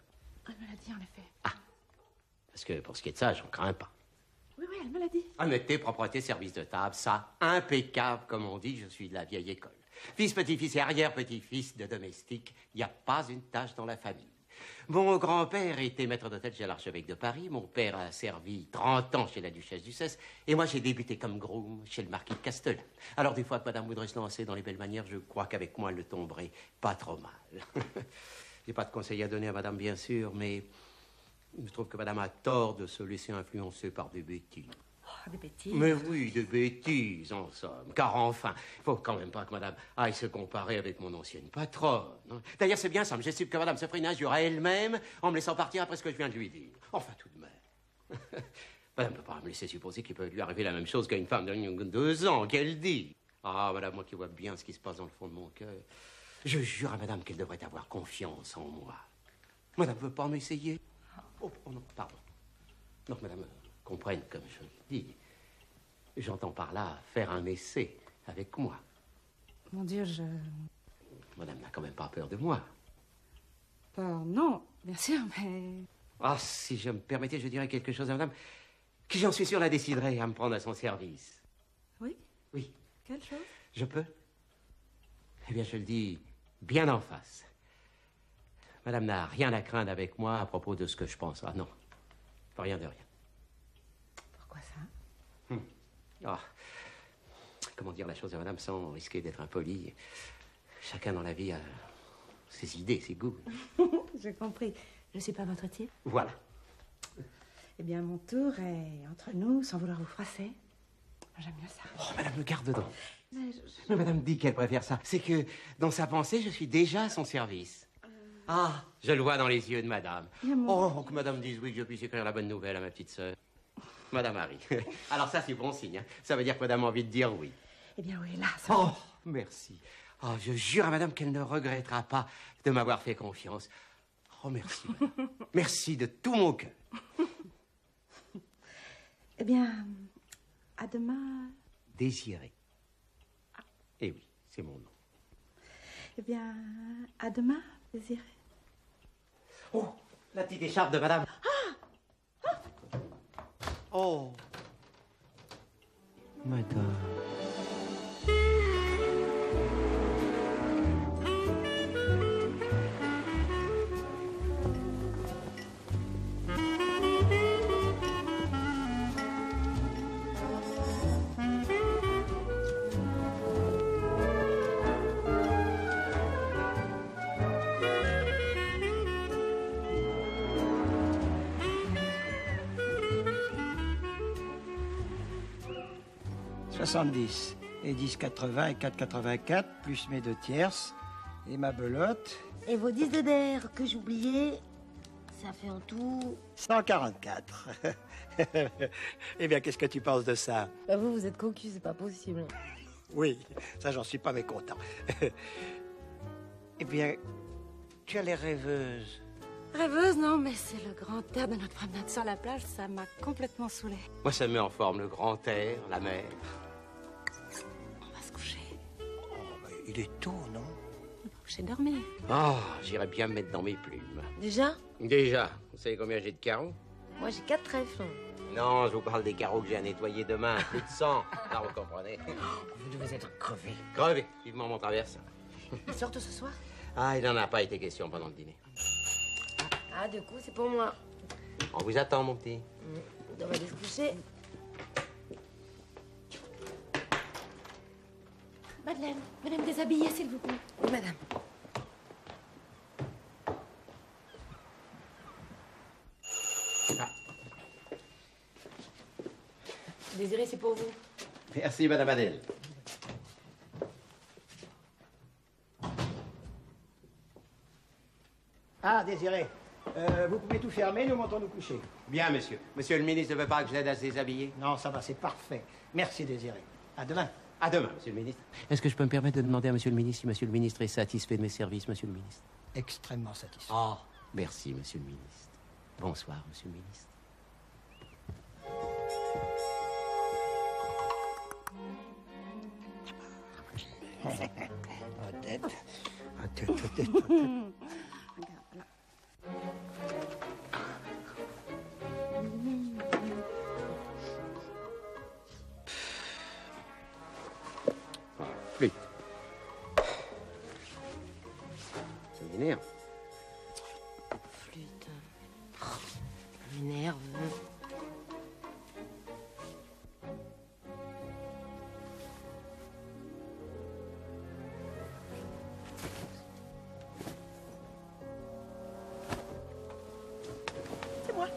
Elle me l'a dit, en effet. Ah, parce que pour ce qui est de ça, j'en crains pas. Oui, elle me l'a dit. Honnêteté, propreté, service de table, ça, impeccable, comme on dit, je suis de la vieille école. Fils, petit-fils et arrière-petit-fils de domestique, il n'y a pas une tâche dans la famille. Mon grand-père était maître d'hôtel chez l'archevêque de Paris, mon père a servi 30 ans chez la duchesse d'Ussès, et moi j'ai débuté comme groom chez le marquis de Castellan. Alors des fois que madame voudrait se lancer dans les belles manières, je crois qu'avec moi elle le tomberait pas trop mal. J'ai pas de conseils à donner à madame, bien sûr, mais je trouve que madame a tort de se laisser influencer par des bêtises. Oh, des bêtises. Mais oui, des bêtises, en somme. Car enfin, il faut quand même pas que madame aille se comparer avec mon ancienne patronne. D'ailleurs, c'est bien simple. J'estime que madame se ferait une injure à elle-même en me laissant partir après ce que je viens de lui dire. Enfin, tout de même. Madame ne peut pas me laisser supposer qu'il peut lui arriver la même chose qu'à une femme de 2 ans, qu'elle dit. Ah, madame, moi qui vois bien ce qui se passe dans le fond de mon cœur, je jure à madame qu'elle devrait avoir confiance en moi. Madame ne veut pas m'essayer? Oh, non, pardon. Donc, madame comprenne comme je le dis. J'entends par là faire un essai avec moi. Mon Dieu, Madame n'a quand même pas peur de moi. Non, bien sûr, mais... Ah, si je me permettais, je dirais quelque chose à madame qui, j'en suis sûr, la déciderait à me prendre à son service. Oui? Oui. Quelle chose? Je peux? Eh bien, je le dis bien en face. Madame n'a rien à craindre avec moi à propos de ce que je pense. Ah non, rien de rien. Pourquoi ça? Ah, comment dire la chose à madame sans risquer d'être impoli? Chacun dans la vie a ses idées, ses goûts. J'ai compris. Je suis pas votre type. Voilà. Eh bien, mon tour est entre nous, sans vouloir vous froisser. J'aime mieux ça. Oh, madame le garde dedans. Mais madame dit qu'elle préfère ça. C'est que, dans sa pensée, je suis déjà à son service. Ah, je le vois dans les yeux de madame. Oh, que madame dise oui, que je puisse écrire la bonne nouvelle à ma petite sœur. Madame Harry. Alors ça, c'est bon signe. Hein. Ça veut dire que madame a envie de dire oui. Eh bien, oui, là, ça... Oh, merci. Oh, je jure à madame qu'elle ne regrettera pas de m'avoir fait confiance. Oh, Oh, merci, madame. Merci de tout mon cœur. Eh bien, à demain. Désiré. Eh oui, c'est mon nom. Eh bien, à demain, Désiré. Oh, la petite écharpe de madame. Oh. Madame. Et 10,80 et 4,84, plus mes 2 tierces et ma belote. Et vos 10 de d'air que j'oubliais, ça fait en tout... 144. Eh bien, qu'est-ce que tu penses de ça? Bah vous êtes cocu, c'est pas possible. Oui, ça, j'en suis pas mécontent. Eh bien, tu as l'air rêveuse. Rêveuse, non, mais c'est le grand air de notre promenade sur la plage, ça m'a complètement saoulée. Moi, ça me met en forme, le grand air, la mer. On va se coucher. Oh, mais il est tôt, non? On va coucher dormir. Oh, j'irais bien me mettre dans mes plumes. Déjà? Déjà, vous savez combien j'ai de carreaux? Moi j'ai 4 trèfles. Non, je vous parle des carreaux que j'ai à nettoyer demain. Plus de 100. Là, vous comprenez. Vous devez être crevé. Crevé, vivement mon traverse. Ils sortent ce soir? Ah, il n'en a pas été question pendant le dîner. Ah, du coup, c'est pour moi. On vous attend, mon petit. On va aller se coucher. Madeleine, madame, déshabillez, s'il vous plaît. Oui, madame. Désiré, c'est pour vous. Merci, madame Adèle. Ah, Désiré, vous pouvez tout fermer, nous montons nous coucher. Bien, monsieur. Monsieur le ministre ne veut pas que je l'aide à se déshabiller? Non, ça va, c'est parfait. Merci, Désiré. À demain. À demain, monsieur le ministre. Est-ce que je peux me permettre de demander à monsieur le ministre si monsieur le ministre est satisfait de mes services, monsieur le ministre? Extrêmement satisfait. Oh, merci, monsieur le ministre. Bonsoir, monsieur le ministre. Odette. Odette. Ah, flûte. Ça m'énerve. Flûte. Oh, ça m'énerve. C'est moi.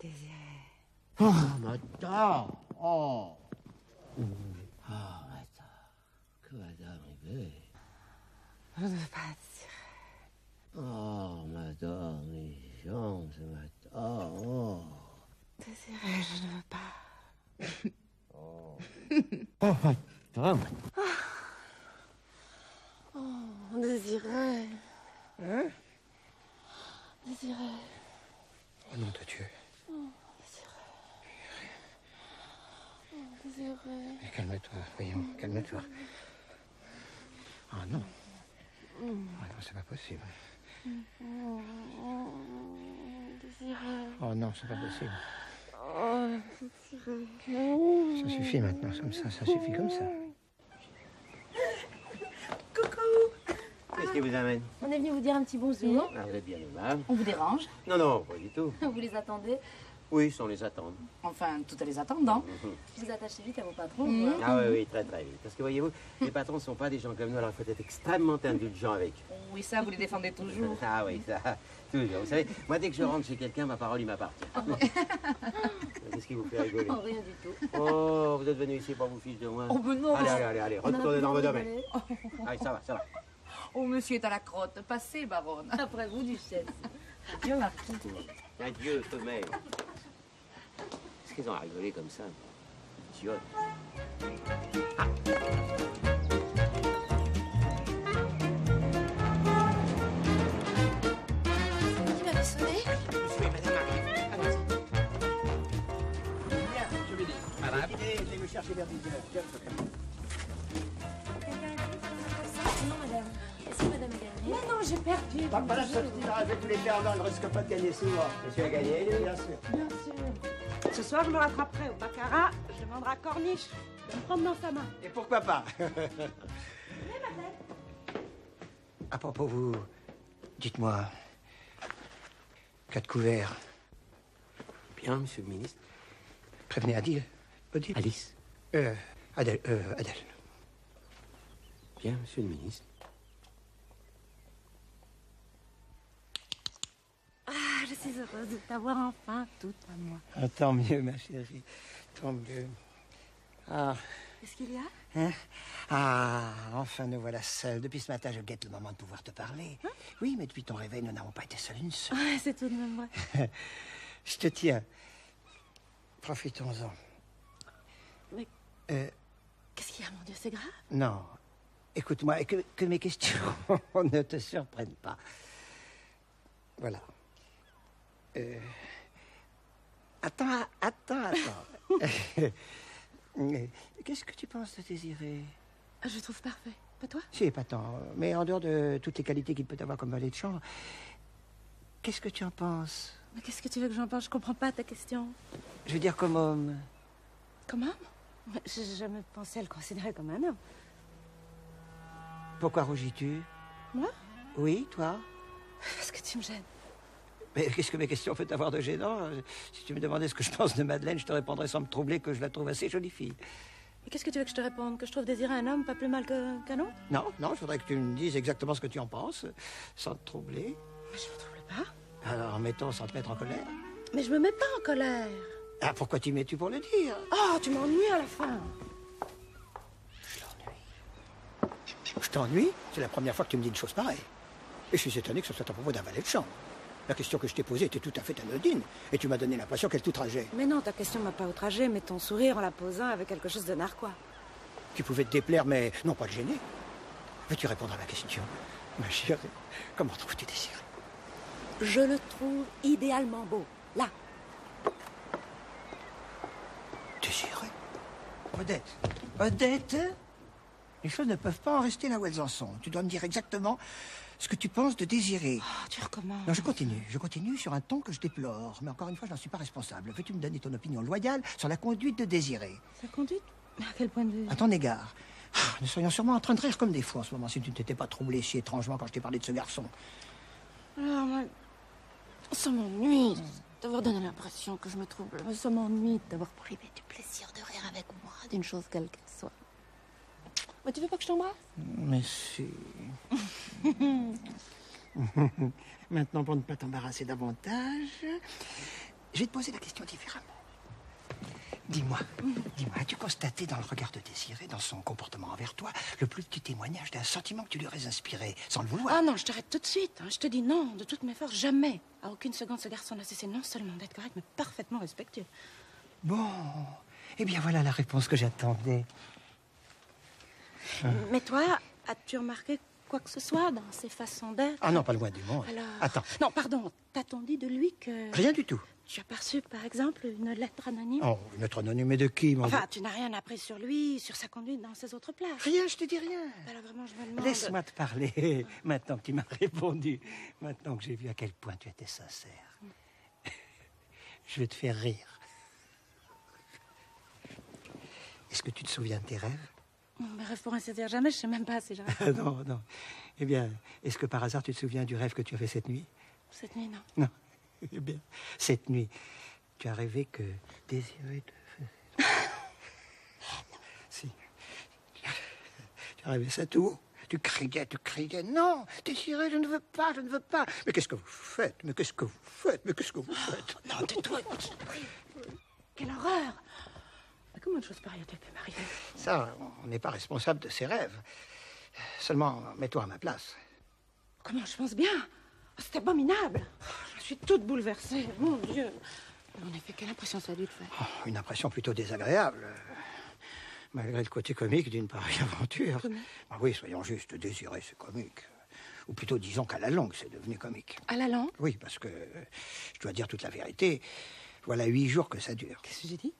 Désiré. Oh, madame. Oh. Ah, madame. Que va-t-il arriver? Je ne veux pas dire. Oh, madame, les jambes ce matin. Oh. Désiré, je ne veux pas. Oh, madame. Oh, Désiré. Hein? Désiré. Au nom de Dieu. Désiré. Calme-toi, voyons, calme-toi. Ah non. Ah non, c'est pas possible. Oh non, c'est pas possible. Ça suffit maintenant, comme ça suffit comme ça. Coucou. Qu'est-ce qui vous amène? On est venu vous dire un petit bonjour. Ah, vous êtes bien aimable. On vous dérange? Non, non, pas du tout. Vous les attendez? Oui, sans les attendre. Enfin, tout en les attendant. Vous attachez vite à vos patrons. quoi. Ah oui, oui, très très vite. Parce que voyez-vous, les patrons ne sont pas des gens comme nous, alors il faut être extrêmement indulgent avec eux. Oui, ça, vous les défendez toujours. Ah oui, ça, toujours. Vous savez, moi, dès que je rentre chez quelqu'un, ma parole, il m'appartient. Qu'est-ce qui vous fait rigoler? Oh, rien du tout. Oh, vous êtes venu ici pour vous fiche de moi. Oh, ben non. Allez, retournez dans vos domaines. Allez, ça va, ça va. Oh, monsieur est à la crotte. Passez, baronne. Après vous, duchesse. Adieu, Marquis. Adieu, femelle. Qu'est-ce qu'ils ont à rigoler comme ça? Idiote. Qui m'avait sonné? Oui, madame arrive. Allez-y. Bien, je vais dire. Madame. Je vais me chercher vers 10 heures. Non, madame. Est-ce que madame a gagné? Mais non, j'ai perdu. Pas la seule petite arrête, tous les perdants ne risquent pas de gagner souvent. Monsieur a gagné, lui? Bien sûr. Bien sûr. Ce soir, je me rattraperai au baccarat. Je demanderai à Corniche de me prendre dans sa main. Et pourquoi pas? À propos, vous, dites-moi, 4 couverts. Bien, monsieur le ministre. Prévenez Adèle. Odile. Alice. Adèle. Bien, monsieur le ministre. Ah, je suis heureuse de t'avoir enfin tout à moi. Ah, tant mieux, ma chérie. Tant mieux. Ah. Qu'est-ce qu'il y a? Hein? Ah, enfin nous voilà seuls. Depuis ce matin, je guette le moment de pouvoir te parler. Hein? Oui, mais depuis ton réveil, nous n'avons pas été seuls une seule. Ouais, c'est tout de même vrai. Je te tiens. Profitons-en. Mais qu'est-ce qu'il y a, mon Dieu, c'est grave? Non. Écoute-moi, et que mes questions ne te surprennent pas. Voilà. Attends. Qu'est-ce que tu penses de Désiré? Je le trouve parfait. Pas toi? C'est épatant. Mais en dehors de toutes les qualités qu'il peut avoir comme valet de chambre, qu'est-ce que tu en penses? Mais qu'est-ce que tu veux que j'en pense? Je comprends pas ta question. Je veux dire comme homme. Comme homme? Mais j'ai jamais pensé à le considérer comme un homme. Pourquoi rougis-tu? Moi? Oui, toi? Parce que tu me gênes. Mais qu'est-ce que mes questions peuvent avoir de gênant? Si tu me demandais ce que je pense de Madeleine, je te répondrais sans me troubler que je la trouve assez jolie fille. Mais qu'est-ce que tu veux que je te réponde? Que je trouve désirer un homme pas plus mal qu'un autre? Non, je voudrais que tu me dises exactement ce que tu en penses, sans te troubler. Mais je me trouble pas. Alors, mettons, sans te mettre en colère. Mais je me mets pas en colère. Ah, pourquoi t'y mets-tu pour le dire? Oh, tu m'ennuies à la fin. Je t'ennuie? C'est la première fois que tu me dis une chose pareille. Et je suis étonné que ce soit à propos d'un valet de chambre. La question que je t'ai posée était tout à fait anodine, et tu m'as donné l'impression qu'elle t'outrageait. Mais non, ta question m'a pas outragée, mais ton sourire en la posant avait quelque chose de narquois. Qui pouvait te déplaire, mais non pas te gêner. Veux-tu répondre à ma question? Ma chérie, comment trouves-tu Désiré? Je le trouve idéalement beau. Là. Désiré? Odette? Les choses ne peuvent pas en rester là où elles en sont. Tu dois me dire exactement ce que tu penses de Désiré. Oh, tu recommences. Non, je continue sur un ton que je déplore. Mais encore une fois, je n'en suis pas responsable. Veux-tu me donner ton opinion loyale sur la conduite de Désiré? Sa conduite? À quel point de vue? À ton égard. Ah, nous serions sûrement en train de rire comme des fous en ce moment si tu ne t'étais pas troublé si étrangement quand je t'ai parlé de ce garçon. Alors, moi, ça m'ennuie d'avoir donné l'impression que je me trouble. Ça m'ennuie d'avoir privé du plaisir de rire avec moi, d'une chose quelle qu'elle soit. Mais tu veux pas que je t'embrasse? Mais si. Maintenant, pour ne pas t'embarrasser davantage, je vais te poser la question différemment. Dis-moi, as-tu constaté dans le regard de Désiré, dans son comportement envers toi, le plus petit témoignage d'un sentiment que tu lui aurais inspiré, sans le vouloir? Ah non, je t'arrête tout de suite. Hein. Je te dis non, de toutes mes forces, jamais. À aucune seconde, ce garçon n'a cessé non seulement d'être correct, mais parfaitement respectueux. Bon, eh bien voilà la réponse que j'attendais. Mais toi, as-tu remarqué quoi que ce soit dans ses façons d'être? Ah non, pas loin du monde. Alors... Attends. Non, pardon, t'as-on dit de lui que... Rien du tout. Tu as perçu, par exemple, une lettre anonyme? Oh, une lettre anonyme, mais de qui, mon Enfin, tu n'as rien appris sur lui, sur sa conduite dans ses autres places. Rien, je te dis rien. Alors vraiment, je me demande... Laisse-moi te parler, maintenant que tu m'as répondu, maintenant que j'ai vu à quel point tu étais sincère. Je vais te faire rire. Est-ce que tu te souviens de tes rêves? Mes rêves, pour ainsi dire, jamais, je sais même pas si je rêve. Non, non. Eh bien, est-ce que par hasard tu te souviens du rêve que tu as fait cette nuit? Cette nuit, non. Non. Eh bien, cette nuit, tu as rêvé que Désiré te... Si. Tu as rêvé ça tout? Tu criais. Non, Désiré, je ne veux pas, je ne veux pas. Mais qu'est-ce que vous faites? Mais qu'est-ce que vous faites? Mais qu'est-ce que vous faites? Non, tais-toi. Quelle horreur! Mais comment une chose pareille a-t-elle pu m'arriver? Ça, on n'est pas responsable de ses rêves. Seulement, mets-toi à ma place. Comment je pense bien? Oh, c'est abominable. Je suis toute bouleversée, mon Dieu. En effet, quelle impression ça a dû te faire? Oh, une impression plutôt désagréable. Malgré le côté comique d'une pareille aventure. Ah oui, soyons justes, Désiré, c'est comique. Ou plutôt, disons qu'à la longue, c'est devenu comique. À la langue? Oui, parce que, je dois dire toute la vérité, voilà 8 jours que ça dure. Qu'est-ce que j'ai dit?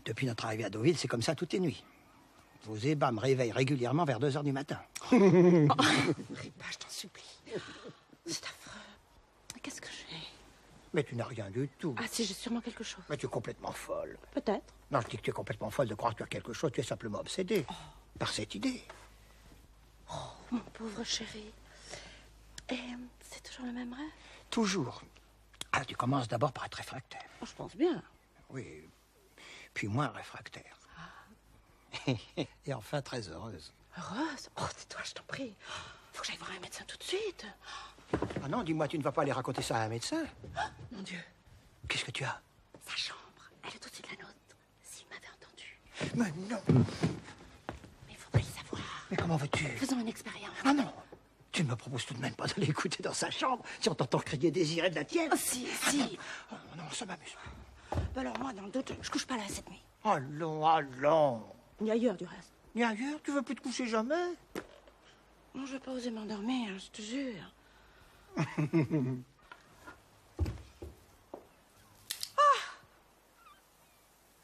Depuis notre arrivée à Deauville, c'est comme ça toutes les nuits. Vos ébats me réveillent régulièrement vers 2 heures du matin. Oh, Ripa, je t'en supplie. C'est affreux. Qu'est-ce que j'ai? Mais tu n'as rien du tout. Ah si, j'ai sûrement quelque chose. Mais tu es complètement folle. Peut-être. Non, je dis que tu es complètement folle de croire que tu as quelque chose. Tu es simplement obsédée par cette idée. Oh, mon pauvre chéri. Et c'est toujours le même rêve? Toujours. Ah, tu commences d'abord par être réfractaire. Oh, je pense bien. Oui, puis moins réfractaire. Et enfin très heureuse. Heureuse? Oh, tais-toi, je t'en prie. Faut que j'aille voir un médecin tout de suite. Ah non, dis-moi, tu ne vas pas aller raconter ça à un médecin? Mon Dieu. Qu'est-ce que tu as? Sa chambre, elle est au-dessus de la nôtre. S'il m'avait entendu. Mais non. Mais il faudrait le savoir. Mais comment veux-tu? Faisons une expérience. Ah non. Tu ne me proposes tout de même pas d'aller écouter dans sa chambre si on t'entend crier Désiré de la tienne? Oh, si. Oh, non, ça m'amuse. Ben alors moi, dans le doute, je couche pas là cette nuit. Allons. Ni ailleurs, du reste. Ni ailleurs? Tu veux plus te coucher jamais? Non, je vais pas oser m'endormir, je te jure.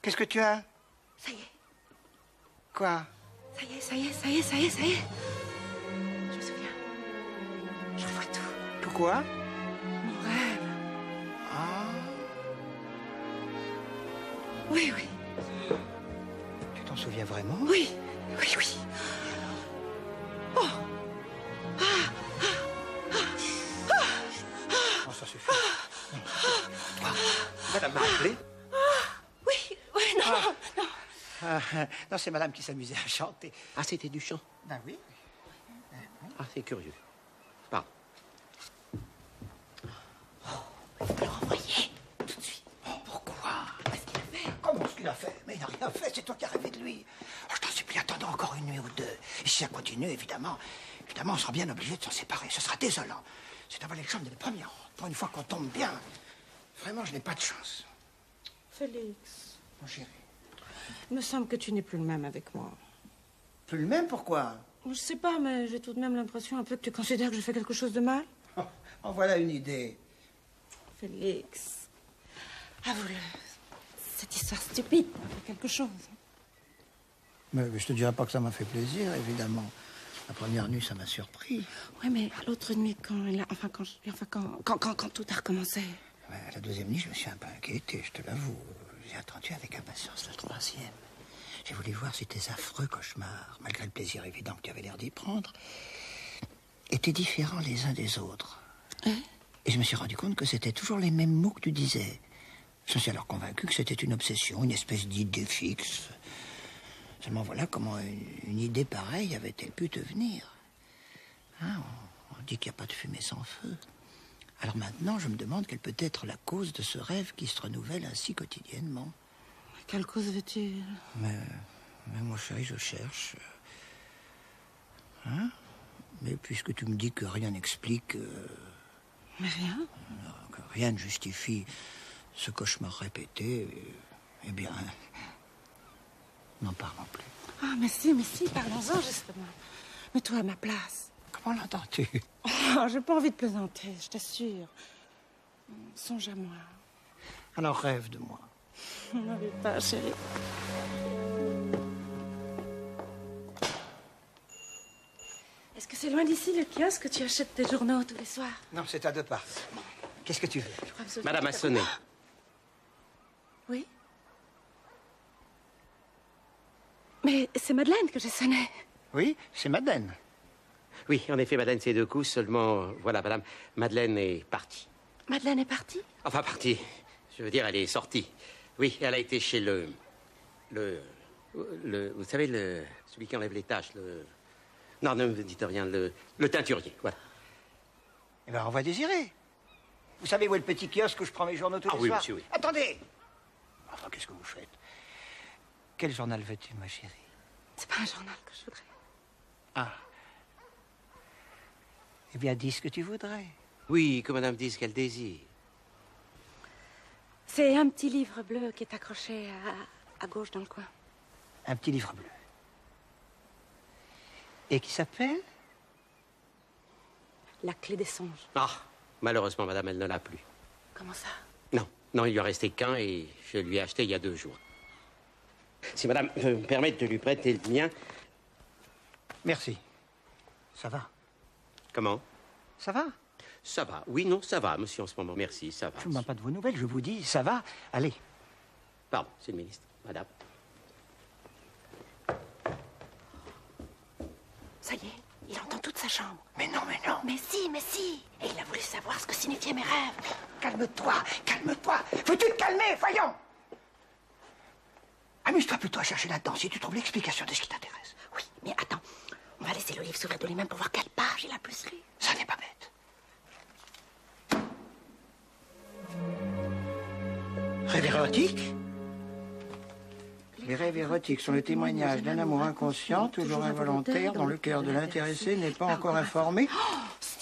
Qu'est-ce que tu as? Ça y est. Quoi? Ça y est. Je me souviens. Je revois tout. Tout quoi? Mon rêve. Ah. Oui. Tu t'en souviens vraiment? Oui. Oh. Non, ça suffit. Quoi? Madame m'a appelé? Oui, non. Non, c'est madame qui s'amusait à chanter. Ah, c'était du chant. Ben oui. Ah, c'est curieux. Pardon. Il faut le renvoyer tout de suite. Pourquoi? Qu'est-ce qu'il a fait? Comment ce qu'il a fait? Mais il n'a rien fait, c'est toi qui as rêvé de lui. Oh, je t'en supplie, attendons encore une nuit ou deux. Et si ça continue, évidemment, on sera bien obligé de s'en séparer. Ce sera désolant. C'est d'avoir les chambres de première ordre. Pour une fois qu'on tombe bien. Vraiment, je n'ai pas de chance. Félix, Mon chéri. il me semble que tu n'es plus le même avec moi. Plus le même, pourquoi? Je sais pas, mais j'ai tout de même l'impression un peu que tu considères que je fais quelque chose de mal. Oh, en voilà une idée. Félix, avoue-le. Cette histoire stupide m'a fait quelque chose. Mais je te dirais pas que ça m'a fait plaisir, évidemment. La première nuit, ça m'a surpris. Oui, mais l'autre nuit, quand tout a recommencé. La deuxième nuit, je me suis un peu inquiété, je te l'avoue. J'ai attendu avec impatience la troisième. J'ai voulu voir si tes affreux cauchemars, malgré le plaisir évident que tu avais l'air d'y prendre, étaient différents les uns des autres. Et je me suis rendu compte que c'était toujours les mêmes mots que tu disais. Je me suis alors convaincu que c'était une obsession, une espèce d'idée fixe. Seulement voilà comment une idée pareille avait-elle pu te venir. Hein, on dit qu'il n'y a pas de fumée sans feu. Alors maintenant, je me demande quelle peut être la cause de ce rêve qui se renouvelle ainsi quotidiennement. Quelle cause veux-tu? Mais mon chéri, je cherche. Hein? Mais puisque tu me dis que rien n'explique... Mais rien? que rien ne justifie ce cauchemar répété, eh bien... n'en parlons plus. Ah, mais si, parlons-en justement. Mets-toi à ma place. Comment l'entends-tu? Oh, j'ai pas envie de plaisanter, je t'assure. Songe à moi. Alors rêve de moi. On n'avait pas, chérie. Est-ce que c'est loin d'ici, le kiosque, que tu achètes tes journaux tous les soirs? Non, c'est à 2 pas. Qu'est-ce que tu veux? Je crois absolument Madame que a t'as- sonné. Oui. Mais c'est Madeleine que j'ai sonné. Oui, c'est Madeleine. Oui, en effet, Madeleine, c'est 2 coups. Seulement, voilà, madame, Madeleine est partie. Madeleine est partie? Enfin, partie. Je veux dire, elle est sortie. Oui, elle a été chez vous savez, celui qui enlève les taches, Non, ne me dites rien, le teinturier, voilà. Eh bien, envoie Désiré. Vous savez où est le petit kiosque où je prends mes journaux tous les oui, soirs? monsieur, oui. Attendez! Enfin, qu'est-ce que vous faites? Quel journal veux-tu, ma chérie? C'est pas un journal que je voudrais. Ah. Eh bien, dis ce que tu voudrais. Oui, que madame dise qu'elle désire. C'est un petit livre bleu qui est accroché à gauche dans le coin. Un petit livre bleu. Et qui s'appelle? La clé des songes. Ah, malheureusement, madame, elle ne l'a plus. Comment ça? Non, il lui en restait qu'un et je lui ai acheté il y a 2 jours. Si madame veut me permettre de lui prêter le mien... Merci. Ça va? Comment? Ça va? Ça va. Oui, non, ça va, monsieur, en ce moment. Merci, ça va. Je ne demande pas de vos nouvelles, je vous dis, ça va? Allez. Pardon, c'est le ministre. Madame. Ça y est, il entend toute sa chambre. Mais non, mais non. Mais si, mais si. Et il a voulu savoir ce que signifiaient mes rêves. Calme-toi, calme-toi. Veux-tu te calmer, voyons? Amuse-toi plutôt à chercher là-dedans si tu trouves l'explication de ce qui t'intéresse. Oui, mais attends. On va laisser le livre s'ouvrir de lui-même pour voir quelle page il a plus lu. Ça n'est pas bête. Rêve érotique? Les rêves érotiques sont le témoignage d'un amour inconscient, toujours involontaire, dont le cœur de l'intéressé n'est pas encore informé.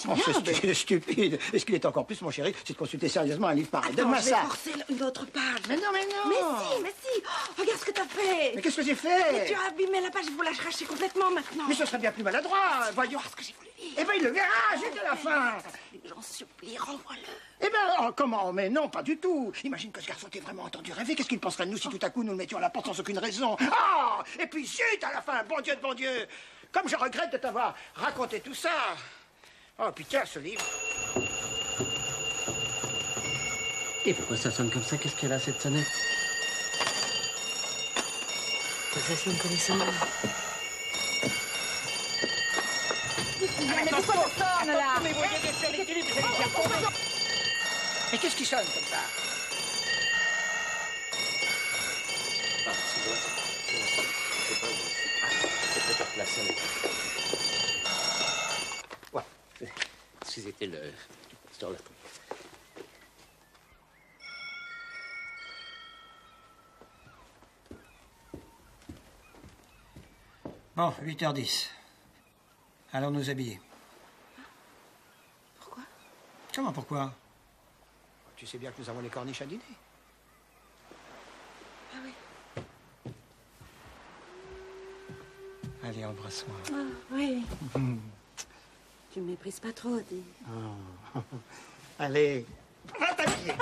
Oh, c'est stupide. Et ce qu'il est encore plus, mon chéri, c'est de consulter sérieusement un livre pareil. Donne-moi je vais ça. forcer une autre page. Mais non, mais non. Mais si. Oh, regarde ce que t'as fait. Mais qu'est-ce que j'ai Mais fait? tu as abîmé la page, il faut la cracher complètement maintenant. Mais ce serait bien plus maladroit, voyons. Ce que j'ai voulu lire. Eh ben, il le verra jusqu'à la fin. J'en supplie, renvoie-le. Eh ben, oh, comment? Mais non, pas du tout. Imagine que ce garçon t'ait vraiment entendu rêver. Qu'est-ce qu'il penserait de nous si tout à coup nous le mettions à la porte sans aucune raison? Ah! Et puis zut, à la fin, bon Dieu de bon Dieu. Comme je regrette de t'avoir raconté tout ça. Oh putain, ce livre. Et pourquoi ça sonne comme ça? Qu'est-ce qu'elle a, cette sonnette? Ça sonne comme ça. Mais pourquoi ça sonne là? Mais voyez bien sûr l'équilibre, vous allez bien comprendre. Mais qu'est-ce qui sonne comme ça? Ah, c'est moi, c'est pas moi. C'est peut-être la sonnette. Voilà. C'était le... Sur le... Bon, 8h10. Allons nous habiller. Pourquoi? Comment pourquoi? Tu sais bien que nous avons les corniches à dîner. Ah oui. Allez, embrasse-moi. Ah, oui. Tu me méprises pas trop, dis. Oh. Allez, va t'habiller.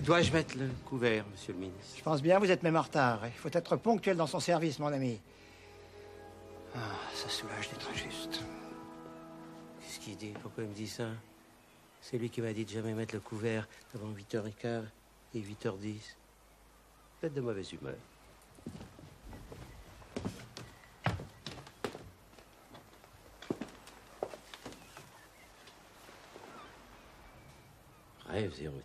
Dois-je mettre le couvert, monsieur le ministre? Je pense bien, vous êtes même en retard. Il faut être ponctuel dans son service, mon ami. Ah, ça soulage d'être injuste. Qu'est-ce qu'il dit? Pourquoi il me dit ça? C'est lui qui m'a dit de jamais mettre le couvert avant 8h15 et 8h10. Peut-être de mauvaise humeur. Rêves érotiques.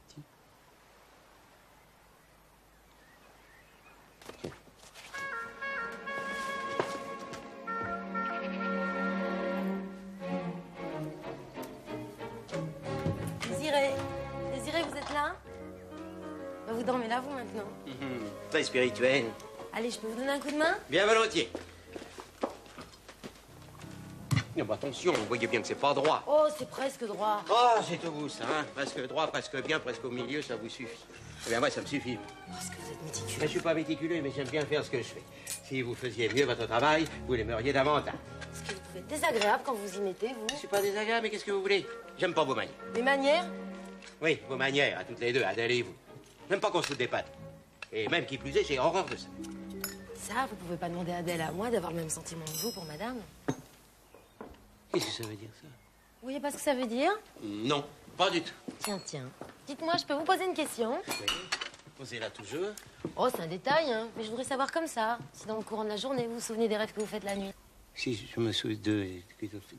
Désiré, vous êtes là? Bah, vous dormez là, vous, maintenant. Très spirituel. Allez, je peux vous donner un coup de main? Bien volontiers. Non, bah, attention, vous voyez bien que c'est pas droit. Oh, c'est presque droit. Oh, c'est au bout, ça, hein. Presque droit, presque bien, presque au milieu, ça vous suffit. Eh bien, moi, ça me suffit. Parce que vous êtes méticuleux. Mais je suis pas méticuleux, mais j'aime bien faire ce que je fais. Si vous faisiez mieux votre travail, vous l'aimeriez davantage. Est-ce que vous Vous êtes désagréable quand vous y mettez, vous. Je suis pas désagréable, mais qu'est-ce que vous voulez? J'aime pas vos manières. Les manières? Oui, vos manières, à toutes les deux, Adèle et vous. J'aime pas qu'on se foute des pattes. Et même qui plus est, j'ai horreur de ça. Ça, vous pouvez pas demander à Adèle à moi d'avoir le même sentiment que vous pour madame. Qu'est-ce que ça veut dire, ça? Vous voyez pas ce que ça veut dire? Non, pas du tout. Tiens. Dites-moi, je peux vous poser une question? Oui, posez-la toujours. Oh, c'est un détail, hein. Mais je voudrais savoir comme ça. Si dans le courant de la journée, vous vous souvenez des rêves que vous faites la nuit. Si je me souviens de...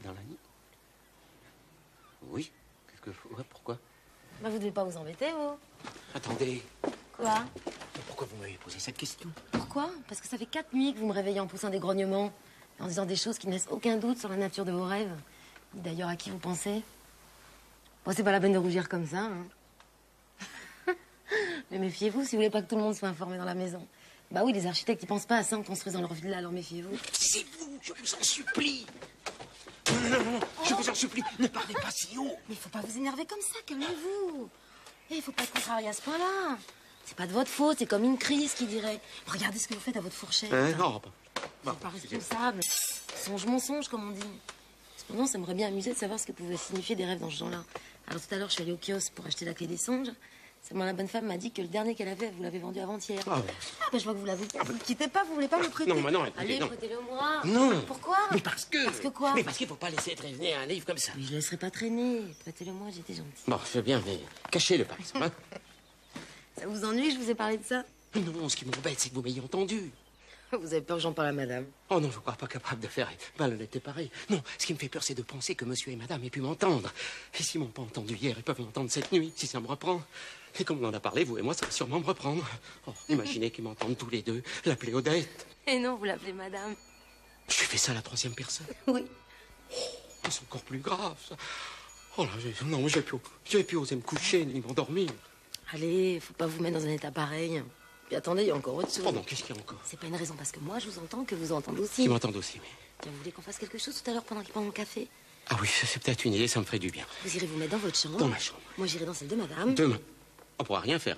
dans la nuit? Oui. Ouais, pourquoi? Bah, vous devez pas vous embêter, vous. Attendez. Quoi? Pourquoi vous m'avez posé cette question? Pourquoi? Parce que ça fait 4 nuits que vous me réveillez en poussant des grognements, en disant des choses qui ne laissent aucun doute sur la nature de vos rêves. D'ailleurs, à qui vous pensez? Bon, c'est pas la peine de rougir comme ça, hein. Mais méfiez-vous si vous voulez pas que tout le monde soit informé dans la maison. Bah oui, les architectes, ils pensent pas à ça en construisant leur villa, alors méfiez-vous. C'est vous, je vous en supplie. Non, je vous en supplie, ne parlez pas si haut. Mais il faut pas vous énerver comme ça, calmez-vous. Et il faut pas être contrarié à ce point-là. C'est pas de votre faute, c'est comme une crise qui dirait. Regardez ce que vous faites à votre fourchette. Non, C'est pas responsable. Songe mon songe, comme on dit. Cependant, ça m'aurait bien amusé de savoir ce que pouvaient signifier des rêves dans ce genre-là. Alors tout à l'heure, je suis allée au kiosque pour acheter la clé des songes. Seulement, la bonne femme m'a dit que le dernier qu'elle avait, vous l'avez vendu avant-hier. Ah, bah, je vois que vous l'avez. Vous ne quittez pas, vous voulez pas me le prêter? Non, mais non, écoutez, allez, non. prêtez-le-moi. Non. Pourquoi? Mais parce que... Parce que quoi? Mais parce qu'il faut pas laisser traîner un livre comme ça. Mais je ne laisserai pas traîner. Prêtez-le-moi, j'étais gentille. Bon, je veux bien, mais cachez-le, par exemple. Hein. Ça vous ennuie, je vous ai parlé de ça? Non, ce qui m'embête, c'est que vous m'ayez entendu. Vous avez peur que j'en parle à madame? Oh non, je ne crois pas capable de faire malhonnêteté pareil. Non, ce qui me fait peur, c'est de penser que monsieur et madame aient pu m'entendre. Et s'ils m'ont pas entendu hier, ils peuvent m'entendre cette nuit, si ça me reprend. Et comme on en a parlé, vous et moi, ça va sûrement me reprendre. Oh, imaginez qu'ils m'entendent tous les deux, l'appeler Odette. Et non, vous l'appelez madame. Je fais ça à la troisième personne. Oui. Oh, c'est encore plus grave, ça. Oh là, non, j'ai pu oser me coucher ni m'endormir. Allez, faut pas vous mettre dans un état pareil. Puis attendez, il y a encore autre chose. Oh non, qu'est-ce qu'il y a encore? C'est pas une raison parce que moi, je vous entends que vous entendez aussi. Qui m'entendent aussi, oui. Tiens, vous voulez qu'on fasse quelque chose tout à l'heure pendant qu'il prend mon café? Ah oui, ça, c'est peut-être une idée, ça me ferait du bien. Vous irez vous mettre dans votre chambre. Dans ma chambre. Moi, j'irai dans celle de madame. Demain. On pourra rien faire.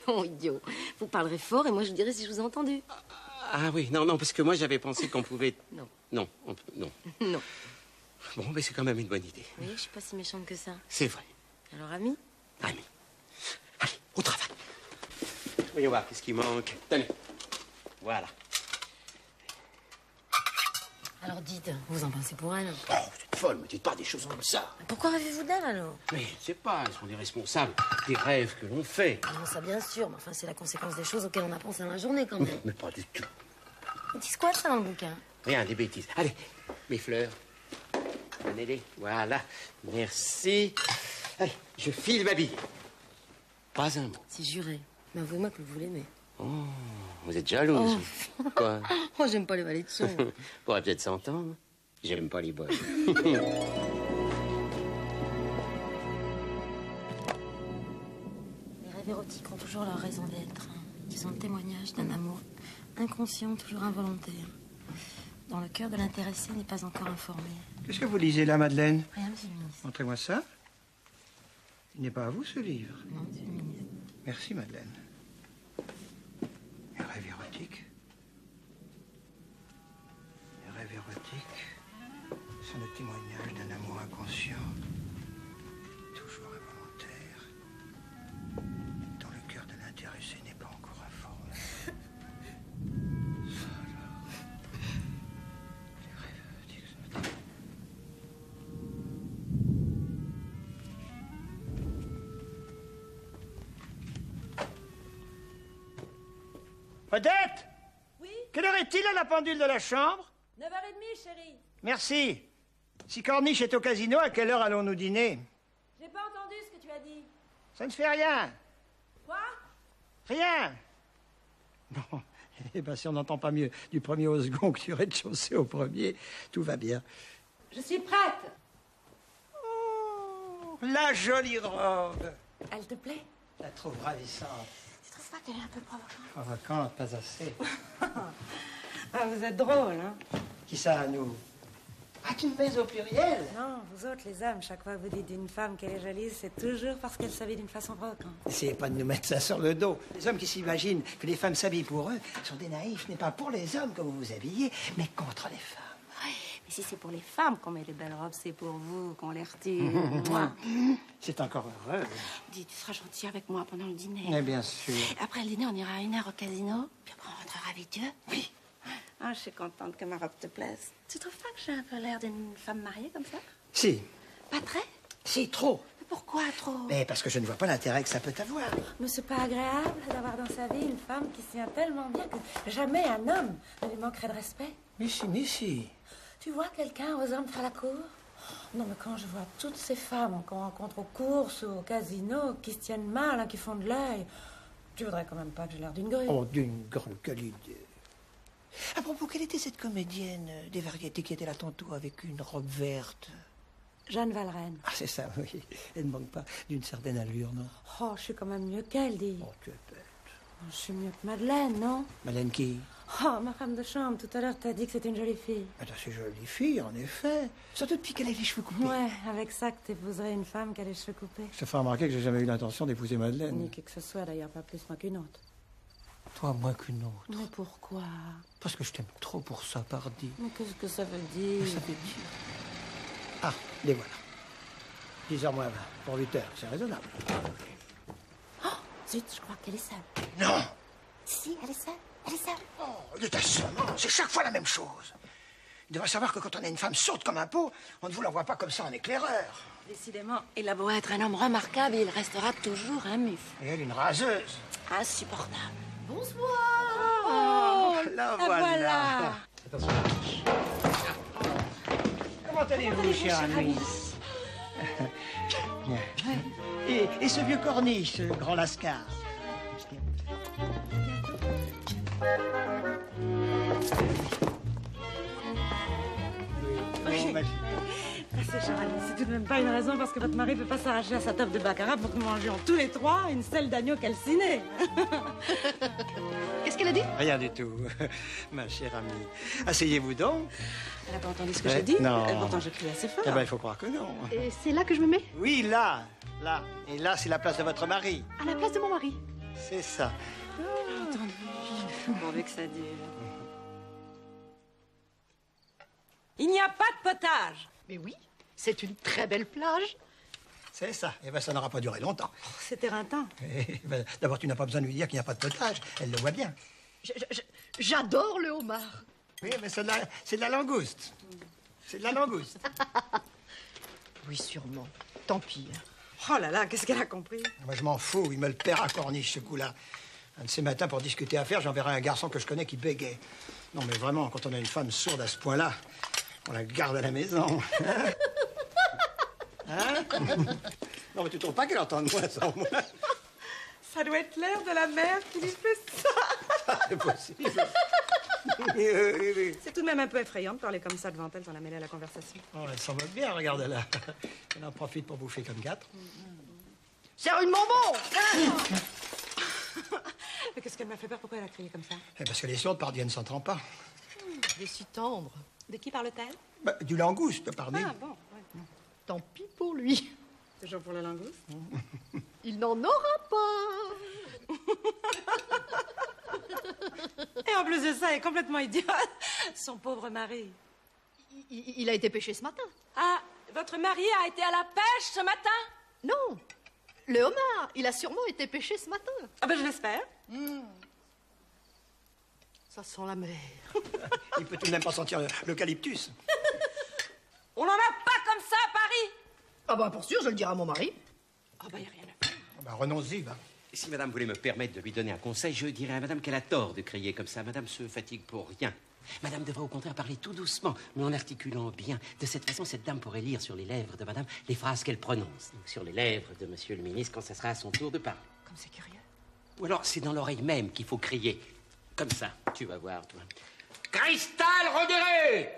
Non, idiot. Vous parlerez fort et moi, je vous dirai si je vous ai entendu. Ah oui, non, parce que moi, j'avais pensé qu'on pouvait... Non. Non, non. Non. Bon, mais c'est quand même une bonne idée. Vous voyez, je suis pas si méchante que ça. C'est vrai. Alors, ami? Ami. Allez, au travail. Voyons voir, qu'est-ce qui manque. Tenez. Voilà. Alors, dites, vous en pensez pour elle? Oh, vous êtes folle, me dites pas des choses comme ça. Pourquoi rêvez-vous d'elle, alors? Mais je sais pas, ils sont des responsables des rêves que l'on fait. Non, ça, bien sûr, mais enfin, c'est la conséquence des choses auxquelles on a pensé dans la journée, quand même. Mais pas du tout. Ils disent quoi, ça, dans le bouquin? Rien, des bêtises. Allez, mes fleurs. Prenez-les. Voilà. Merci. Allez, je file ma bille. Pas un mot. C'est juré. Mais avouez-moi que vous l'aimez. Oh, vous êtes jalouse. Quoi? Oh, j'aime pas les valets de son. Pourrait peut-être s'entendre. J'aime pas les bols. Les rêves érotiques ont toujours leur raison d'être. Ils sont le témoignage d'un amour inconscient, toujours involontaire. Dont le cœur de l'intéressé n'est pas encore informé. Qu'est-ce que vous lisez là, Madeleine? Rien, monsieur le ministre. Montrez-moi ça. Il n'est pas à vous, ce livre. Non, monsieur le ministre. Merci, Madeleine. Un rêve érotique. Un rêve érotique sont le témoignage d'un amour inconscient, toujours involontaire, dont le cœur de l'intéressé n'est pas encore informé. Ça alors. Les rêves érotiques sont... Odette! Oui, Quelle heure est-il à la pendule de la chambre? 9h30, chérie. Merci. Si Corniche est au casino, à quelle heure allons-nous dîner? J'ai pas entendu ce que tu as dit. Ça ne fait rien. Quoi? Rien. Bon, eh ben si on n'entend pas mieux du premier au second que du rez-de-chaussée au premier, tout va bien. Je suis prête. Oh, la jolie robe. Elle te plaît? Je la trouve ravissante. Tu trouves pas qu'elle est un peu provocante? Provocante, pas assez. Ah, vous êtes drôle, hein? Qui ça, à nous? Ah, tu me mets au pluriel? Non, vous autres, les hommes, chaque fois que vous dites d'une femme qu'elle est jolie, c'est toujours parce qu'elle s'habille d'une façon provocante. Essayez pas de nous mettre ça sur le dos. Les hommes qui s'imaginent que les femmes s'habillent pour eux sont des naïfs. Ce n'est pas pour les hommes que vous vous habillez, mais contre les femmes. Et si c'est pour les femmes qu'on met les belles robes, c'est pour vous qu'on les retire. Moi. C'est encore heureux. Dis, tu seras gentil avec moi pendant le dîner. Mais bien sûr. Après le dîner, on ira à 1 heure au casino, puis après on rentrera vite. Oui. Ah, je suis contente que ma robe te plaise. Tu trouves pas que j'ai un peu l'air d'une femme mariée comme ça? Si. Pas très? Si, trop. Mais pourquoi trop? Mais parce que je ne vois pas l'intérêt que ça peut avoir. Mais c'est pas agréable d'avoir dans sa vie une femme qui se tient tellement bien que jamais un homme ne lui manquerait de respect. Mais si, mais si. Tu vois quelqu'un aux hommes faire la cour? Non, mais quand je vois toutes ces femmes qu'on rencontre aux courses ou au casino, qui se tiennent mal, hein, qui font de l'œil, tu voudrais quand même pas que j'ai l'air d'une grue. Oh, d'une grande qualité. À propos, quelle était cette comédienne des variétés qui était là tantôt avec une robe verte? Jeanne Valraine. Ah, c'est ça, oui. Elle ne manque pas d'une certaine allure, non? Oh, je suis quand même mieux qu'elle, dis. Oh, tu es bête. Je suis mieux que Madeleine, non? Madeleine qui? Oh, ma femme de chambre, tout à l'heure, t'as dit que c'était une jolie fille. Ah, c'est jolie fille, en effet. Surtout depuis qu'elle a les cheveux coupés. Ouais, avec ça que t'épouserais une femme qui a les cheveux coupés. Je te fais remarquer que j'ai jamais eu l'intention d'épouser Madeleine. Ni qui que ce soit, d'ailleurs, pas plus moi qu'une autre. Toi, moins qu'une autre. Mais pourquoi? Parce que je t'aime trop pour ça, pardi. Mais qu'est-ce que ça veut dire? Ça veut dire... Ah, les voilà. 10h moins 20, pour 8h, c'est raisonnable. Oh, zut, je crois qu'elle est seule. Non! Si, elle est seule. Elle est seule. Oh, il est assommant, c'est chaque fois la même chose. Il devrait savoir que quand on a une femme sourde comme un pot, on ne vous l'envoie pas comme ça en éclaireur. Décidément, il a beau être un homme remarquable, il restera toujours un mufle. Et elle, une raseuse. Insupportable. Bonsoir. Oh, la Voilà. Attention. Comment allez-vous, cher ami? Bien. Et ce vieux corniche, ce grand lascar? C'est Charlie, c'est tout de même pas une raison parce que votre mari peut pas s'arracher à sa table de baccarat pour que nous mangions tous les trois une selle d'agneau calciné. Qu'est-ce qu'elle a dit? Rien du tout, ma chère amie. Asseyez-vous donc. Elle n'a pas entendu ce que j'ai dit? Non. Pourtant, j'ai crié assez fort. Eh ben, il faut croire que non. Et c'est là que je me mets? Oui, là, là. Et là, c'est la place de votre mari. À la place de mon mari. C'est ça. Pourvu que ça dure. Il n'y a pas de potage. Mais oui, c'est une très belle plage. C'est ça. Eh ben, ça n'aura pas duré longtemps. C'est éreintant. Eh ben, d'abord, tu n'as pas besoin de lui dire qu'il n'y a pas de potage. Elle le voit bien. J'adore le homard. Oui, mais c'est de la langouste. C'est de la langouste. Oui, sûrement. Tant pis. Oh là là, qu'est-ce qu'elle a compris? Moi, je m'en fous. Il me le perd à corniche, ce coup-là. Un de ces matins, pour discuter affaires, j'enverrai un garçon que je connais qui bégait. Non, mais vraiment, quand on a une femme sourde à ce point-là, on la garde à la maison. Hein? Non, mais tu trouves pas qu'elle entend de moi sans moi? Ça doit être l'air de la mère qui lui fait ça. C'est possible. Oui. C'est tout de même un peu effrayant de parler comme ça devant elle sans la mêler à la conversation. Oh, elle s'en moque bien, regarde-la. Elle en profite pour bouffer comme 4. C'est une bonbon. Mais qu'est-ce qu'elle m'a fait peur? Pourquoi elle a crié comme ça? Parce que les sourdes pardienne ne s'entend pas. Elle est si tendre. De qui parle-t-elle? Bah, du langouste, pardon. Ah bon, ouais. Tant pis pour lui. Toujours pour la langouste? Il n'en aura pas. Et en plus de ça, elle est complètement idiote. Son pauvre mari. Il a été pêché ce matin. Ah, votre mari a été à la pêche ce matin? Non. Le homard, il a sûrement été pêché ce matin. Ah ben je l'espère. Ça sent la mer. Il peut tout de même pas sentir l'eucalyptus. On n'en a pas comme ça à Paris. Ah bah pour sûr, je le dirai à mon mari. Ah ben y a rien à faire. Bah, renonce-y, va. Si madame voulait me permettre de lui donner un conseil, je dirais à madame qu'elle a tort de crier comme ça. Madame se fatigue pour rien. Madame devrait au contraire parler tout doucement, mais en articulant bien. De cette façon, cette dame pourrait lire sur les lèvres de madame les phrases qu'elle prononce. Donc, sur les lèvres de monsieur le ministre quand ça sera à son tour de parler. Comme c'est curieux. Ou alors, c'est dans l'oreille même qu'il faut crier. Comme ça, tu vas voir, toi. Cristal Rodéré!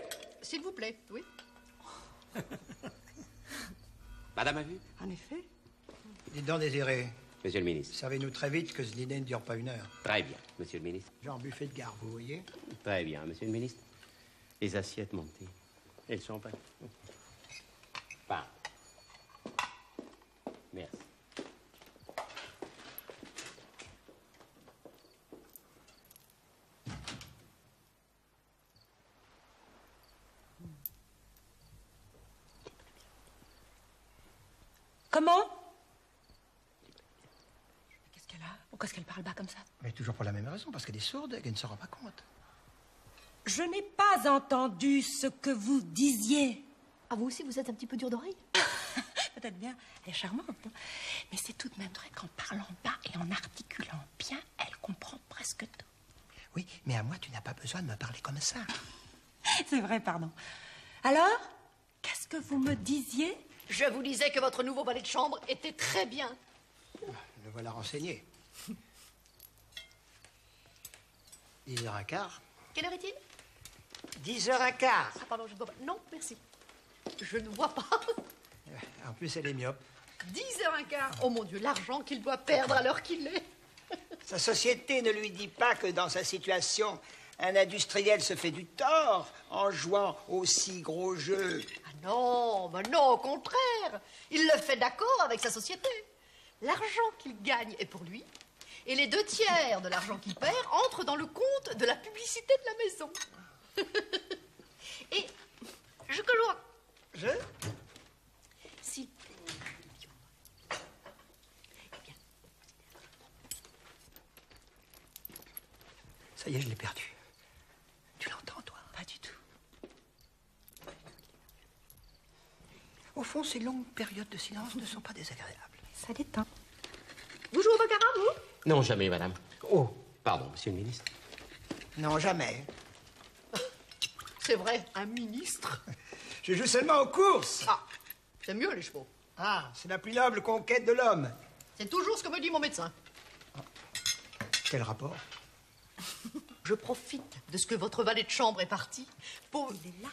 S'il vous plaît, oui. Madame a vu? En effet. Dites donc, Désiré, Monsieur le ministre. savez-nous très vite que ce dîner ne dure pas 1 heure. Très bien, monsieur le ministre. Genre buffet de gare, vous voyez? Très bien, monsieur le ministre. Les assiettes montées. Elles sont prêtes. Pas. Merci. Comment? Qu'est-ce qu'elle a? Pourquoi est-ce qu'elle parle bas comme ça? Mais toujours pour la même raison, parce qu'elle est sourde et qu'elle ne s'en rend pas compte. Je n'ai pas entendu ce que vous disiez. Ah, vous aussi, vous êtes un petit peu dur d'oreille? Peut-être bien, elle est charmante, hein. Mais c'est tout de même vrai qu'en parlant bas et en articulant bien, elle comprend presque tout. Oui, mais à moi, tu n'as pas besoin de me parler comme ça. C'est vrai, pardon. Alors, qu'est-ce que vous me disiez? Je vous disais que votre nouveau valet de chambre était très bien. Le voilà renseigné. 10h15. Quelle heure est-il? 10h15. Ah, pardon, je ne vois pas. Non, merci. Je ne vois pas. En plus, elle est myope. 10h15. Oh mon Dieu, l'argent qu'il doit perdre à l'heure qu'il est. Sa société ne lui dit pas que dans sa situation, un industriel se fait du tort en jouant au si gros jeu. Ah non, ben non, au contraire. Il le fait d'accord avec sa société. L'argent qu'il gagne est pour lui. Et les 2/3 de l'argent qu'il perd entrent dans le compte de la publicité de la maison. Et je que vois. Je? Si. Ça y est, je l'ai perdu. Tu l'entends, toi? Pas du tout. Au fond, ces longues périodes de silence ne sont pas désagréables. Ça détend. Vous jouez au baccarat, vous? Non, jamais, madame. Oh, pardon, monsieur le ministre. Non, jamais. C'est vrai, un ministre. Je joue seulement aux courses. Ah, c'est mieux les chevaux. Ah, c'est la plus noble conquête de l'homme. C'est toujours ce que me dit mon médecin. Quel rapport? Je profite de ce que votre valet de chambre est parti pour... Il est là.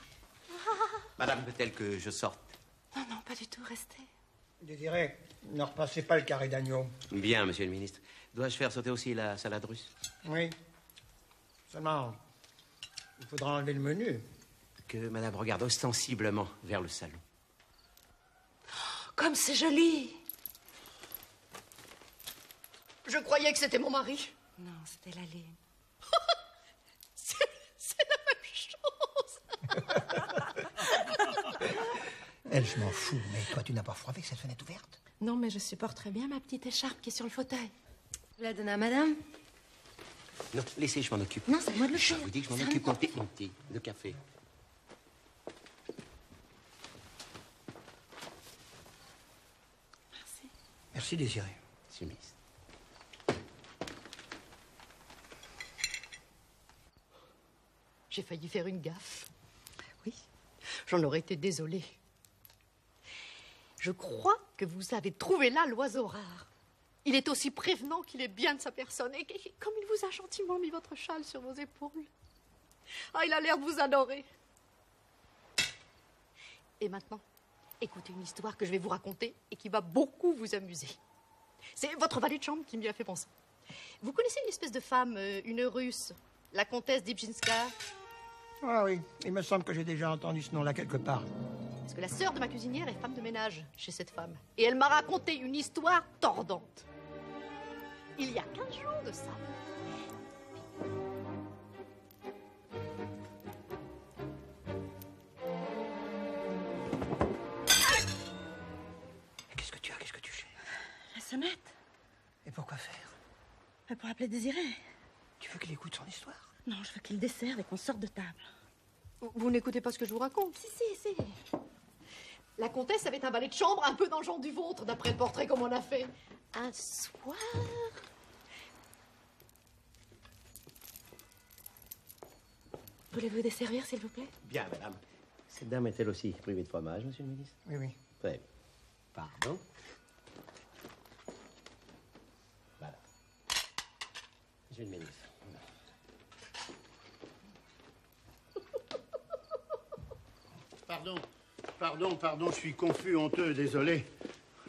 Madame, peut-elle que je sorte? Non, non, pas du tout, restez. Désiré, ne repassez pas le carré d'agneau. Bien, monsieur le ministre. Dois-je faire sauter aussi la salade russe? Oui. Seulement, il faudra enlever le menu. Que madame regarde ostensiblement vers le salon. Comme c'est joli. Je croyais que c'était mon mari. Non, c'était l'allée. C'est la même chose. Elle, je m'en fous, mais toi, tu n'as pas froid avec cette fenêtre ouverte? Non, mais je supporte très bien ma petite écharpe qui est sur le fauteuil. Vous la donnez à madame? Non, laissez, je m'en occupe. Non, c'est à moi de le Je faire. vous dis que je m'en C'est occupe. un- Mon petit, de café. Merci. Merci, Désiré. Monsieur le ministre. J'ai failli faire une gaffe. Oui, j'en aurais été désolée. Je crois que vous avez trouvé là l'oiseau rare. Il est aussi prévenant qu'il est bien de sa personne. Et comme il vous a gentiment mis votre châle sur vos épaules. Ah, il a l'air de vous adorer. Et maintenant, écoutez une histoire que je vais vous raconter et qui va beaucoup vous amuser. C'est votre valet de chambre qui m'y a fait penser. Vous connaissez une espèce de femme, une russe, la comtesse d'Ibjinska? Ah oui, il me semble que j'ai déjà entendu ce nom-là quelque part. Parce que la sœur de ma cuisinière est femme de ménage chez cette femme. Et elle m'a raconté une histoire tordante. Il y a 15 jours de ça. Qu'est-ce que tu as? Qu'est-ce que tu cherches? La sonnette. Et pourquoi faire? Pour appeler Désiré. Tu veux qu'il écoute son histoire? Non, je veux qu'il desserve et qu'on sorte de table. Vous n'écoutez pas ce que je vous raconte? Si. La comtesse avait un valet de chambre un peu dans le genre du vôtre, d'après le portrait qu'on m'en a fait. Un soir... Voulez-vous desservir, s'il vous plaît? Bien, madame. Cette dame est elle aussi privée de fromage, monsieur le ministre? Oui, oui. Très bien. Pardon. Voilà. Monsieur le ministre. Pardon, je suis confus, honteux, désolé.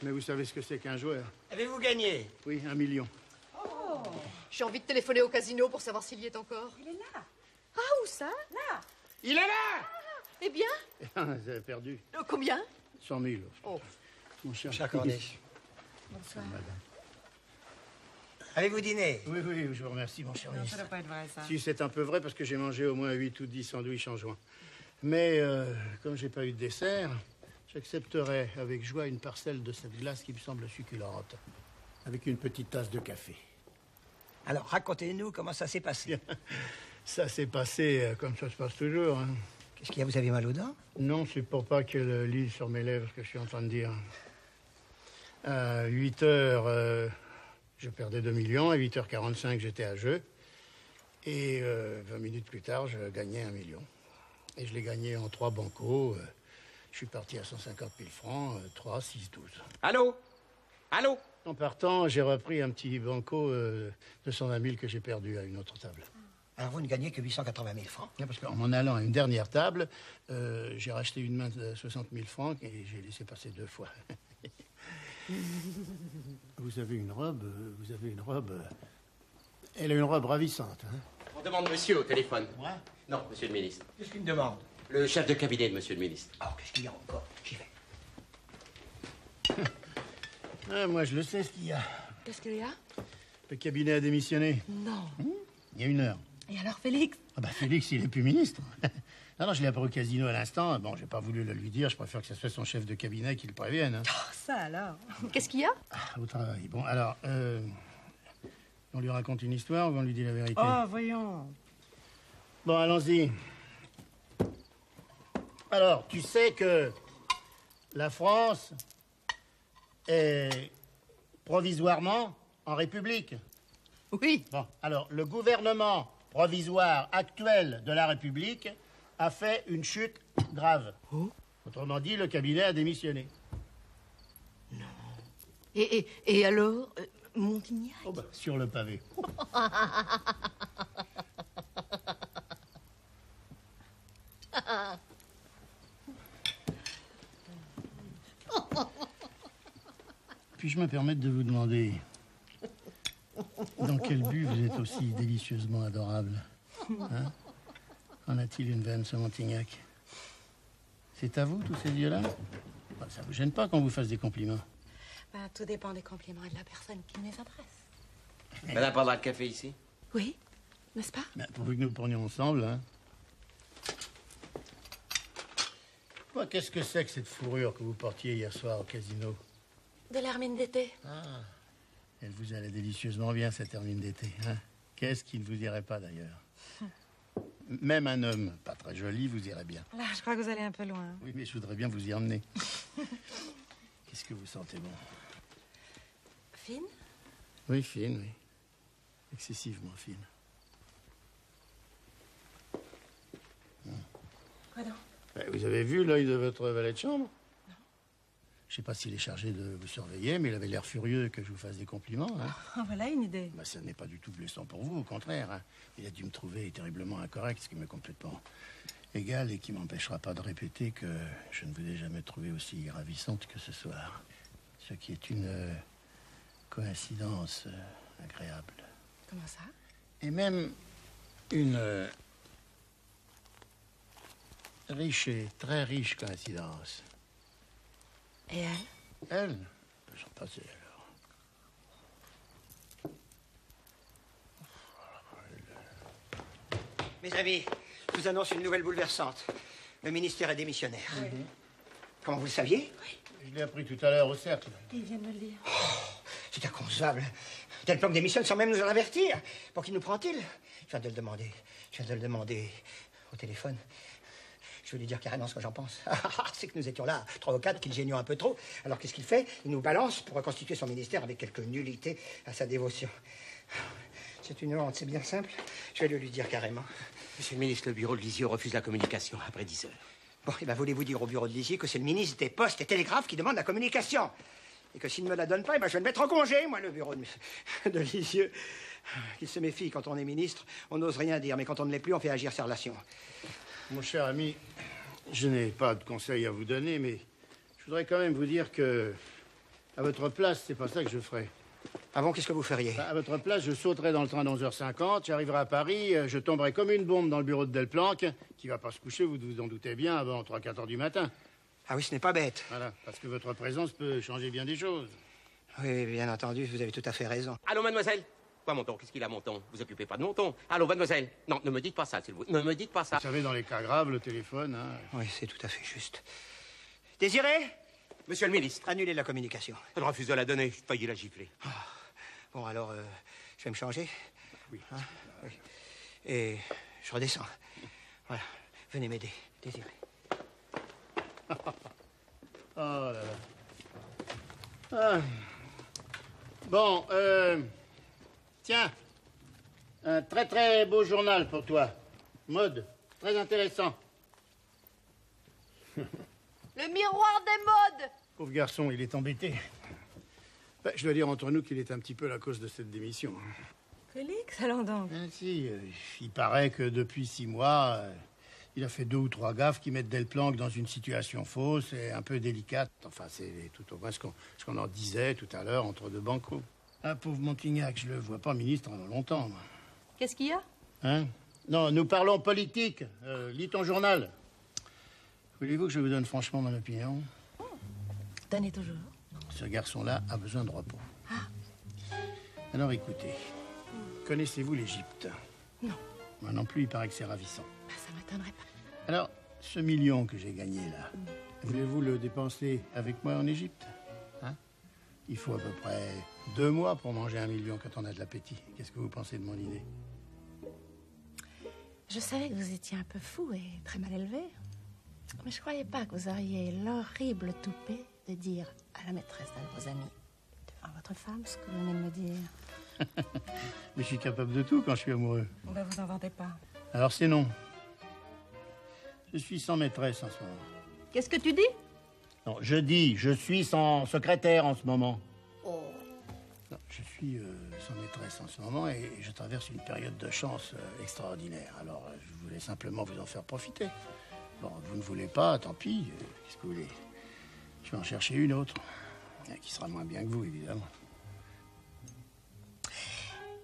Mais vous savez ce que c'est qu'un joueur? Avez-vous gagné? Oui, 1 million. J'ai envie de téléphoner au casino pour savoir s'il y est encore. Il est là. Ah, où ça? Là. Il est là! Eh bien, Vous avez perdu combien? 100 000. Oh. Mon cher. Cher Cornet. Bonsoir. Avez-vous dîné? Oui, je vous remercie, mon cher Non, ça ministre. doit pas être vrai, ça. Si, c'est un peu vrai parce que j'ai mangé au moins 8 ou 10 sandwichs en juin. Mais comme j'ai pas eu de dessert, J'accepterais avec joie une parcelle de cette glace qui me semble succulente. Avec une petite tasse de café. Alors, racontez-nous comment ça s'est passé. Ça s'est passé comme ça se passe toujours. Hein. Qu'est-ce qu'il y a, vous avez mal aux dents? Non, c'est pour pas qu'elle lise sur mes lèvres ce que je suis en train de dire. À 8 heures, je perdais 2 millions. À 8h45, j'étais à jeu. Et 20 minutes plus tard, je gagnais 1 million. Et je l'ai gagné en 3 bancos. Je suis parti à 150 000 francs, 3, 6, 12. Allô? Allô? En partant, j'ai repris un petit banco de 120 000 que j'ai perdu à une autre table. Alors, vous ne gagnez que 880 000 francs. Parce qu'en m'en allant à une dernière table, j'ai racheté une main de 60 000 francs et j'ai laissé passer 2 fois. Vous avez une robe, Elle a une robe ravissante, hein? On demande monsieur au téléphone. Moi? Non, monsieur le ministre. Qu'est-ce qu'il me demande? Le chef de cabinet de monsieur le ministre. Alors, qu'est-ce qu'il y a encore? J'y vais. Ah, moi, je le sais ce qu'il y a. Qu'est-ce qu'il y a? Le cabinet a démissionné. Non. Il y a 1 heure. Et alors, Félix? Ah bah, Félix, il est plus ministre. Non, je l'ai appris au casino à l'instant. Bon, j'ai pas voulu le lui dire. Je préfère que ce soit son chef de cabinet qui le prévienne. Hein. Oh, ça alors. Qu'est-ce qu'il y a? Ah, au travail. Bon, alors, on lui raconte une histoire ou on lui dit la vérité? Oh, voyons. Bon, allons-y. Alors, tu sais que la France est provisoirement en République. Oui. Bon, alors, le gouvernement provisoire actuel de la République a fait une chute grave. Oh. Autrement dit, le cabinet a démissionné. Et alors, Montignac? Oh bah, sur le pavé. Puis-je me permettre de vous demander dans quel but vous êtes aussi délicieusement adorable, hein? En a-t-il une veine, ce Montignac? C'est à vous, tous ces yeux-là? Bah, ça vous gêne pas qu'on vous fasse des compliments? Ben, tout dépend des compliments et de la personne qui me les adresse. Madame prendra le café ici? Oui, n'est-ce pas? Ben, pourvu que nous le prenions ensemble, hein? Bah, qu'est-ce que c'est que cette fourrure que vous portiez hier soir au casino? De l'hermine d'été. Ah, elle vous allait délicieusement bien, cette hermine d'été, hein? Qu'est-ce qui ne vous irait pas, d'ailleurs? Même un homme pas très joli vous irait bien. Là, je crois que vous allez un peu loin. Oui, mais je voudrais bien vous y emmener. Qu'est-ce que vous sentez bon? Fine? Oui, fine, oui. Excessivement fine. Quoi donc? Vous avez vu l'œil de votre valet de chambre? Non. Je sais pas s'il est chargé de vous surveiller, mais il avait l'air furieux que je vous fasse des compliments. Hein. Oh, voilà une idée. Bah, ça n'est pas du tout blessant pour vous, au contraire. Hein. Il a dû me trouver terriblement incorrect, ce qui m'est complètement égal et qui m'empêchera pas de répéter que je ne vous ai jamais trouvée aussi ravissante que ce soir. Ce qui est une coïncidence agréable. Comment ça? Et même une riche et très riche coïncidence. Et elle? Elle? J'en passais alors. Mes amis, je vous annonce une nouvelle bouleversante. Le ministère est démissionnaire. Comment vous le saviez? Je l'ai appris tout à l'heure au cercle. Il vient de me le dire. C'est inconcevable. Tel plan démissionne sans même nous en avertir. Pour qui nous prend-il? Je viens de le demander. Je viens de le demander au téléphone. Je veux lui dire carrément ce que j'en pense. C'est que nous étions là, 3 ou 4, qu'il génions un peu trop. Alors qu'est-ce qu'il fait? Il nous balance pour reconstituer son ministère avec quelque nullité à sa dévotion. C'est une honte, c'est bien simple. Je vais le lui dire carrément. Monsieur le ministre, le bureau de Lisieux refuse la communication après 10 heures. Bon, et ben voulez-vous dire au bureau de Lisieux que c'est le ministre des Postes et Télégraphes qui demande la communication? Et que s'il ne me la donne pas, eh ben je vais le mettre en congé, moi, le bureau de Lisieux. Qu'il se méfie, quand on est ministre, on n'ose rien dire, mais quand on ne l'est plus, on fait agir ses relations. Mon cher ami, je n'ai pas de conseils à vous donner, mais je voudrais quand même vous dire que, à votre place, c'est pas ça que je ferais. Ah bon, qu'est-ce que vous feriez? À votre place, je sauterais dans le train d'11h50, j'arriverai à Paris, je tomberai comme une bombe dans le bureau de Delplanque, qui va pas se coucher, vous vous en doutez bien, avant 3-4 heures du matin. Ah oui, ce n'est pas bête. Voilà, parce que votre présence peut changer bien des choses. Oui, bien entendu, vous avez tout à fait raison. Allô, mademoiselle? Quoi, Monton? Qu'est-ce qu'il a, Monton? Vous occupez pas de Monton. Allô, mademoiselle? Non, ne me dites pas ça, s'il vous plaît. Ne me dites pas ça. Vous savez, dans les cas graves, le téléphone, hein... Oui, c'est tout à fait juste. Désiré? Monsieur le ministre. Annulez la communication. Elle refuse de la donner. J'ai failli la gifler. Bon, alors, je vais me changer. Oui. Hein? Oui. Et je redescends. Voilà. Venez m'aider, Désiré. Oh là là. Ah. Bon, tiens, un très très beau journal pour toi. Mode, très intéressant. Le miroir des modes. Pauvre garçon, il est embêté. Ben, je dois dire entre nous qu'il est un petit peu la cause de cette démission. Félix, allons donc. Ah, si, il paraît que depuis 6 mois, il a fait 2 ou 3 gaffes qui mettent Delplanque dans une situation fausse et un peu délicate. Enfin, c'est tout au moins ce qu'on en disait tout à l'heure entre 2 bancos. Ah, pauvre Montignac, je le vois pas ministre en longtemps, moi. Qu'est-ce qu'il y a? Hein? Non, nous parlons politique. Lis ton journal. Voulez-vous que je vous donne franchement mon opinion? Donnez toujours. Ce garçon-là a besoin de repos. Alors écoutez, connaissez-vous l'Égypte? Non. Moi non plus, il paraît que c'est ravissant. Ça m'étonnerait pas. Alors, ce million que j'ai gagné là, voulez-vous le dépenser avec moi en Égypte? Hein? Il faut à peu près 2 mois pour manger 1 million quand on a de l'appétit. Qu'est-ce que vous pensez de mon idée? Je savais que vous étiez un peu fou et très mal élevé. Mais je croyais pas que vous auriez l'horrible toupet de dire à la maîtresse d'un de vos amis, devant votre femme, ce que vous venez de me dire. Mais je suis capable de tout quand je suis amoureux. Ben, vous inventez pas. Alors c'est non. Je suis sans maîtresse en ce moment. Qu'est-ce que tu dis? Non, je dis, je suis sans secrétaire en ce moment. Oh. Non, je suis sans maîtresse en ce moment et je traverse une période de chance extraordinaire. Alors, je voulais simplement vous en faire profiter. Bon, vous ne voulez pas, tant pis. Qu'est-ce que vous voulez? Je vais en chercher une autre, qui sera moins bien que vous, évidemment.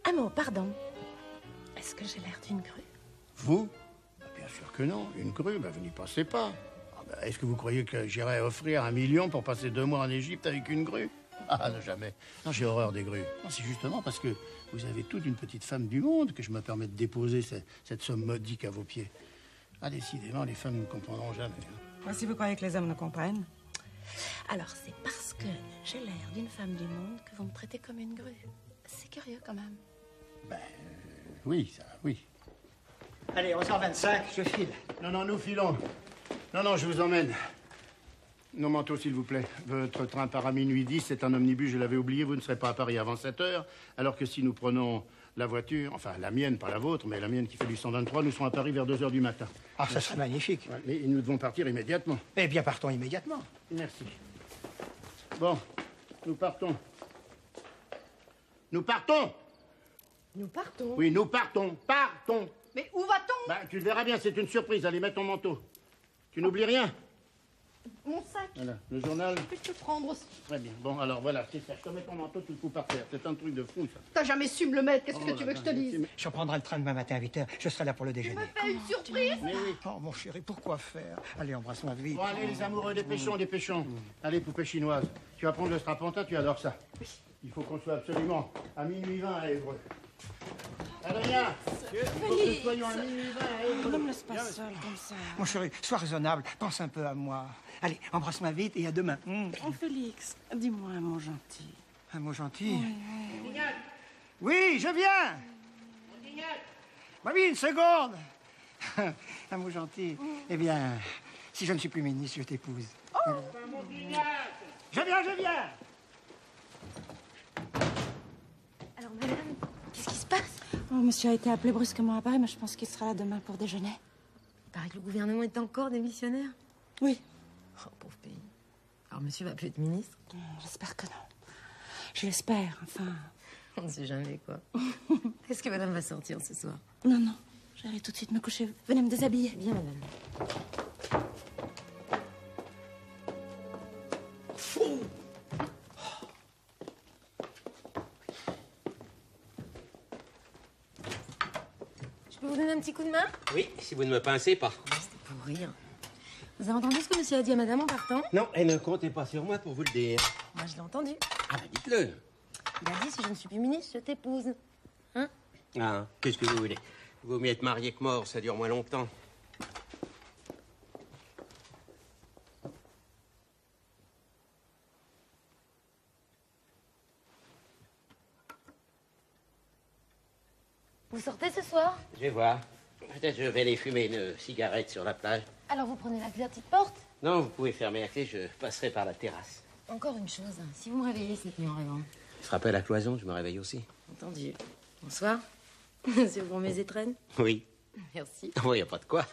Un mot, pardon. Est-ce que j'ai l'air d'une grue? Vous? Bien sûr que non. Une grue, vous n'y pensez pas. Ah, est-ce que vous croyez que j'irais offrir 1 million pour passer 2 mois en Égypte avec une grue? Ah, non, jamais. Non, j'ai horreur des grues. Non, c'est justement parce que vous avez toute une petite femme du monde que je me permets de déposer cette somme modique à vos pieds. Ah, décidément, les femmes ne comprendront jamais. Moi, si vous croyez que les hommes ne comprennent. Alors, c'est parce que j'ai l'air d'une femme du monde que vous me traitez comme une grue. C'est curieux, quand même. Oui, ça, oui. Allez, 11h25, je file. Non, nous filons. Non, je vous emmène. Nos manteaux, s'il vous plaît. Votre train part à minuit 10, c'est un omnibus, je l'avais oublié, vous ne serez pas à Paris avant 7h. Alors que si nous prenons la voiture, enfin la mienne, pas la vôtre, mais la mienne qui fait du 123, nous serons à Paris vers 2h du matin. Ah, ça serait magnifique. Ouais, mais nous devons partir immédiatement. Eh bien, partons immédiatement. Merci. Bon, nous partons. Nous partons! Nous partons. Oui, nous partons. Partons! Mais où va-t-on? Tu le verras bien, c'est une surprise. Allez, mets ton manteau. Tu n'oublies rien? Mon sac. Voilà, le journal. Je peux te prendre aussi. Très bien. Bon, alors voilà, c'est ça. Je te mets ton manteau, tu le fous par terre. C'est un truc de fou, ça. T'as jamais su me le mettre. Qu'est-ce que tu veux que je te dise? Je reprendrai le train demain matin à 8h. Je serai là pour le Tu déjeuner. me fais une surprise? Mais oui. Oh, mon chéri, pourquoi faire? Allez, embrasse-moi vite. Bon, allez, les amoureux, dépêchons. Allez, poupée chinoise. Tu vas prendre le strapontin, tu adores ça. Il faut qu'on soit absolument à minuit 20 à Évreux. Adrien, il faut que nous soyons à minuit 20 à Évreux. Ne me laisse pas seule comme ça. Mon chéri, sois raisonnable. Pense un peu à moi. Allez, embrasse-moi vite et à demain. Oh, Félix, dis-moi un mot gentil. Un mot gentil. Oui, je viens. Bah oui, une seconde. Un mot gentil. Eh bien, si je ne suis plus ministre, je t'épouse. Je viens. Alors, madame, qu'est-ce qui se passe? Oh, monsieur a été appelé brusquement à Paris, mais je pense qu'il sera là demain pour déjeuner. Il paraît que le gouvernement est encore démissionnaire. Oui. Oh, pauvre pays. Alors, monsieur va plus être ministre? J'espère que non. Je l'espère, enfin. On ne sait jamais, quoi. Est-ce que madame va sortir ce soir? Non. J'allais tout de suite me coucher. Venez me déshabiller. Bien, madame. Je peux vous donner un petit coup de main? Oui, si vous ne me pincez pas. C'était pour rire. Vous avez entendu ce que monsieur a dit à madame en partant? Non, et ne comptez pas sur moi pour vous le dire. Moi, je l'ai entendu. Ah, dites-le. Il a dit, si je ne suis plus ministre, je t'épouse. Hein? Ah, qu'est-ce que vous voulez? Vaut mieux être marié que mort, ça dure moins longtemps. Vous sortez ce soir? Je vais voir. Peut-être je vais aller fumer une cigarette sur la plage. Alors vous prenez la clé de la petite porte? Non, vous pouvez fermer la clé, je passerai par la terrasse. Encore une chose, si vous me réveillez cette nuit en rêvant. Frapper à la cloison, je me réveille aussi. Entendu. Bonsoir. C'est pour mes étrennes? Oui. Merci. Oh, y a pas de quoi.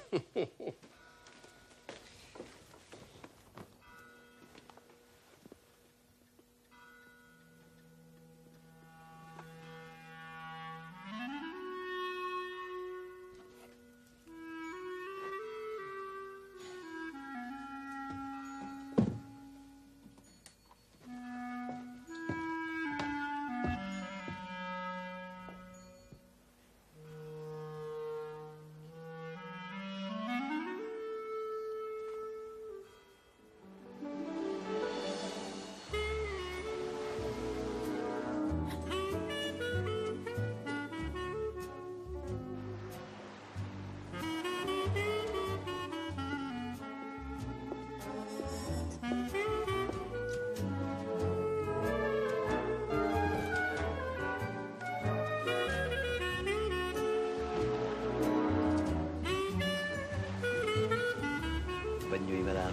Bonne nuit, madame.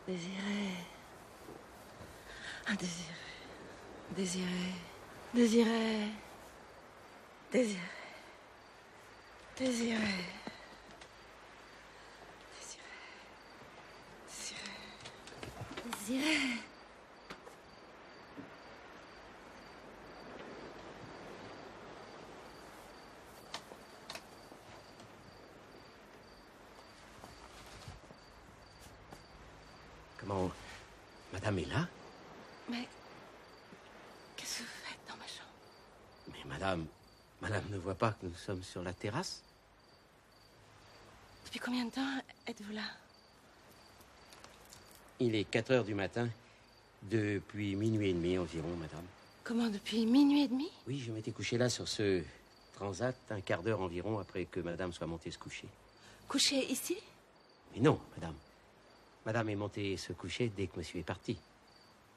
Désiré. Ah, Désiré. Désiré. Désiré. Désiré. Désiré. Désiré. Désiré. Comment... Madame est là? Mais qu'est-ce que vous faites dans ma chambre? Mais madame ne voit pas que nous sommes sur la terrasse? Depuis combien de temps êtes-vous là? Il est 4 heures du matin, depuis minuit et demi environ, madame. Comment, depuis minuit et demi? Oui, je m'étais couché là sur ce transat un quart d'heure environ après que madame soit montée se coucher. Couché ici? Mais non, madame. Madame est montée se coucher dès que monsieur est parti.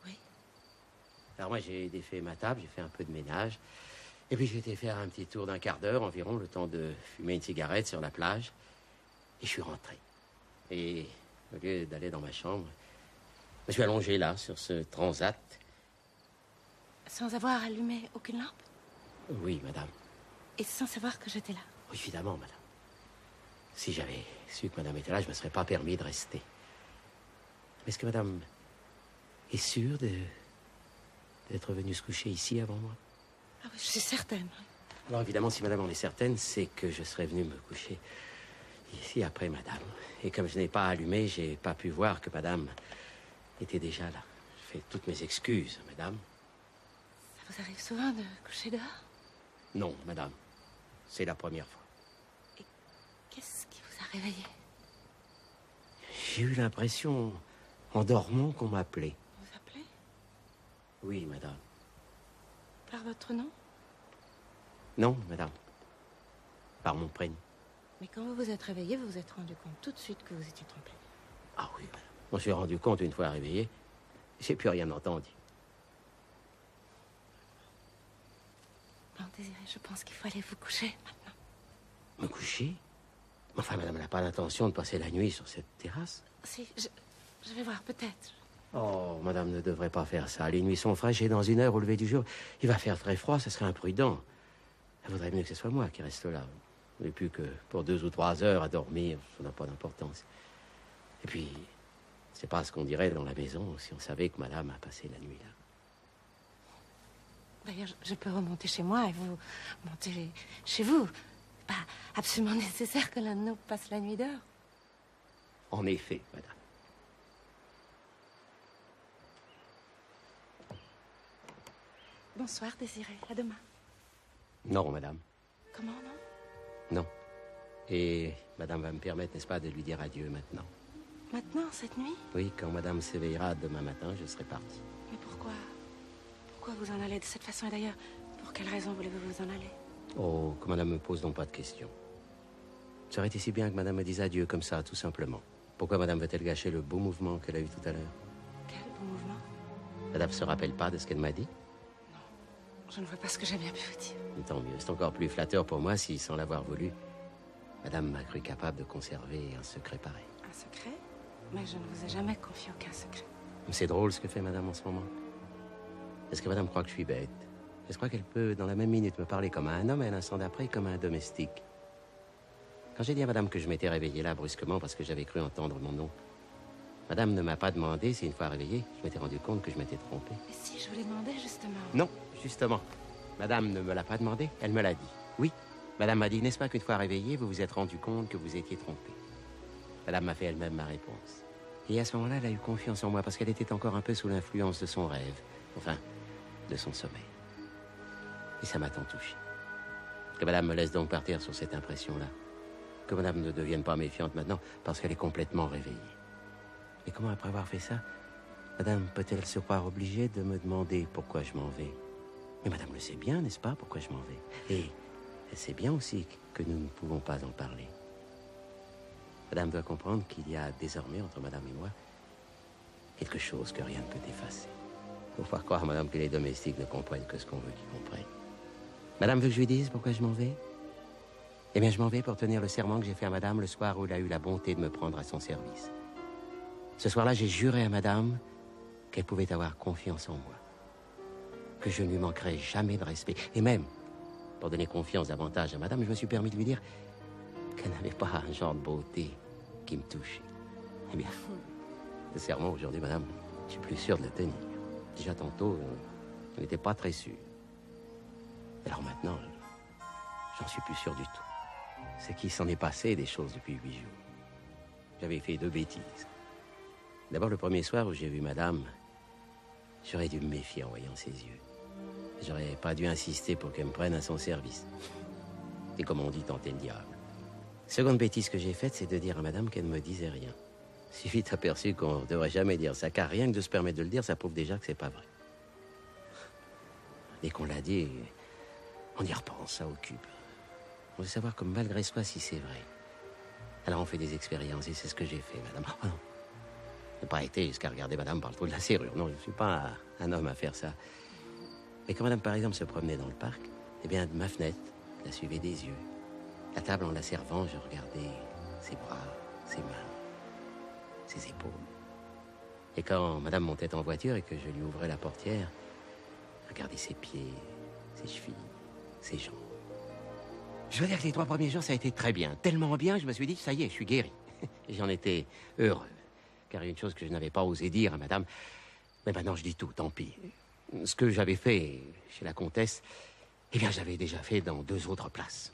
Oui. Alors moi, j'ai défait ma table, j'ai fait un peu de ménage. Et puis j'ai été faire un petit tour d'un quart d'heure environ, le temps de fumer une cigarette sur la plage. Et je suis rentré. Et au lieu d'aller dans ma chambre, je me suis allongé là, sur ce transat. Sans avoir allumé aucune lampe? Oui, madame. Et sans savoir que j'étais là? Oui, évidemment, madame. Si j'avais su que madame était là, je ne me serais pas permis de rester. Mais est-ce que madame est sûre d'être venue se coucher ici avant moi? Ah oui, je suis certaine. Alors évidemment, si madame en est certaine, c'est que je serais venu me coucher ici après madame. Et comme je n'ai pas allumé, j'ai pas pu voir que madame était déjà là. Je fais toutes mes excuses, madame. Ça vous arrive souvent de coucher dehors? Non, madame. C'est la première fois. Et qu'est-ce qui vous a réveillé? J'ai eu l'impression, en dormant, qu'on m'appelait. Vous appelez? Oui, madame. Par votre nom? Non, madame. Par mon prénom. Mais quand vous vous êtes réveillé, vous vous êtes rendu compte tout de suite que vous étiez trompé. Ah oui, madame. Je me suis rendu compte une fois réveillé. J'ai plus rien entendu. Non, Désiré, je pense qu'il faut aller vous coucher maintenant. Me coucher? Enfin, madame n'a pas l'intention de passer la nuit sur cette terrasse. Si, je vais voir, peut-être. Oh, madame ne devrait pas faire ça. Les nuits sont fraîches et dans 1 heure, au lever du jour, il va faire très froid, ça serait imprudent. Il vaudrait mieux que ce soit moi qui reste là. Et plus que pour 2 ou 3 heures à dormir, ça n'a pas d'importance. Et puis, c'est pas ce qu'on dirait dans la maison si on savait que madame a passé la nuit là. D'ailleurs, je peux remonter chez moi et vous monter chez vous. Pas absolument nécessaire que l'un de nous passe la nuit dehors. En effet, madame. Bonsoir, Désiré. À demain. Non, madame. Comment, non? Non. Et madame va me permettre, n'est-ce pas, de lui dire adieu maintenant. Maintenant, cette nuit? Oui, quand madame s'éveillera demain matin, je serai parti. Mais pourquoi? Pourquoi vous en allez de cette façon? Et d'ailleurs, pour quelle raison voulez-vous vous en aller? Oh, que madame me pose donc pas de questions. Ça aurait été si bien que madame me dise adieu comme ça, tout simplement. Pourquoi madame veut-elle gâcher le beau mouvement qu'elle a eu tout à l'heure? Quel beau mouvement? Madame se rappelle pas de ce qu'elle m'a dit? Je ne vois pas ce que j'ai bien pu vous dire. Tant mieux, c'est encore plus flatteur pour moi si, sans l'avoir voulu, madame m'a cru capable de conserver un secret pareil. Un secret? Mais je ne vous ai jamais confié aucun secret. C'est drôle ce que fait madame en ce moment. Est-ce que madame croit que je suis bête? Est-ce qu'elle peut, dans la même minute, me parler comme à un homme et à l'instant d'après, comme à un domestique? Quand j'ai dit à madame que je m'étais réveillé là brusquement parce que j'avais cru entendre mon nom, madame ne m'a pas demandé si, une fois réveillé, je m'étais rendu compte que je m'étais trompé. Mais si, je vous l'ai demandé, justement. Non, justement. Madame ne me l'a pas demandé, elle me l'a dit. Oui, madame m'a dit, n'est-ce pas qu'une fois réveillé, vous vous êtes rendu compte que vous étiez trompé? Madame m'a fait elle-même ma réponse. Et à ce moment-là, elle a eu confiance en moi parce qu'elle était encore un peu sous l'influence de son rêve. Enfin, de son sommeil. Et ça m'a tant touché. Que madame me laisse donc partir sur cette impression-là. Que madame ne devienne pas méfiante maintenant parce qu'elle est complètement réveillée. Et comment, après avoir fait ça, madame peut-elle se croire obligée de me demander pourquoi je m'en vais? Mais madame le sait bien, n'est-ce pas, pourquoi je m'en vais? Et elle sait bien aussi que nous ne pouvons pas en parler. Madame doit comprendre qu'il y a désormais entre madame et moi quelque chose que rien ne peut effacer. Faut pas croire, madame, que les domestiques ne comprennent que ce qu'on veut qu'ils comprennent. Madame veut que je lui dise pourquoi je m'en vais? Eh bien, je m'en vais pour tenir le serment que j'ai fait à madame le soir où elle a eu la bonté de me prendre à son service. Ce soir-là, j'ai juré à madame qu'elle pouvait avoir confiance en moi. Que je ne lui manquerais jamais de respect. Et même, pour donner confiance davantage à madame, je me suis permis de lui dire qu'elle n'avait pas un genre de beauté qui me touchait. Eh bien, ce serment aujourd'hui, madame, je suis plus sûr de le tenir. Déjà tantôt, je n'étais pas très sûr. Alors maintenant, j'en suis plus sûr du tout. C'est qu'il s'en est passé des choses depuis 8 jours. J'avais fait 2 bêtises. D'abord, le premier soir où j'ai vu madame, j'aurais dû me méfier en voyant ses yeux. J'aurais pas dû insister pour qu'elle me prenne à son service. Et comme on dit, tenter le diable. Seconde bêtise que j'ai faite, c'est de dire à madame qu'elle ne me disait rien. Si vite aperçu qu'on ne devrait jamais dire ça, car rien que de se permettre de le dire, ça prouve déjà que c'est pas vrai. Dès qu'on l'a dit, on y repense, ça occupe. On veut savoir comme malgré soi si c'est vrai. Alors on fait des expériences, et c'est ce que j'ai fait, madame. Oh non, je n'ai pas été jusqu'à regarder madame par le trou de la serrure. Non, je ne suis pas un homme à faire ça. Mais quand madame, par exemple, se promenait dans le parc, eh bien, de ma fenêtre, je la suivais des yeux. La table, en la servant, je regardais ses bras, ses mains, ses épaules. Et quand madame montait en voiture et que je lui ouvrais la portière, je regardais ses pieds, ses chevilles, ses jambes. Je veux dire que les 3 premiers jours, ça a été très bien. Tellement bien, je me suis dit, ça y est, je suis guéri. Et j'en étais heureux. Car il y a une chose que je n'avais pas osé dire à madame. Mais maintenant, je dis tout, tant pis. Ce que j'avais fait chez la comtesse, eh bien, j'avais déjà fait dans 2 autres places.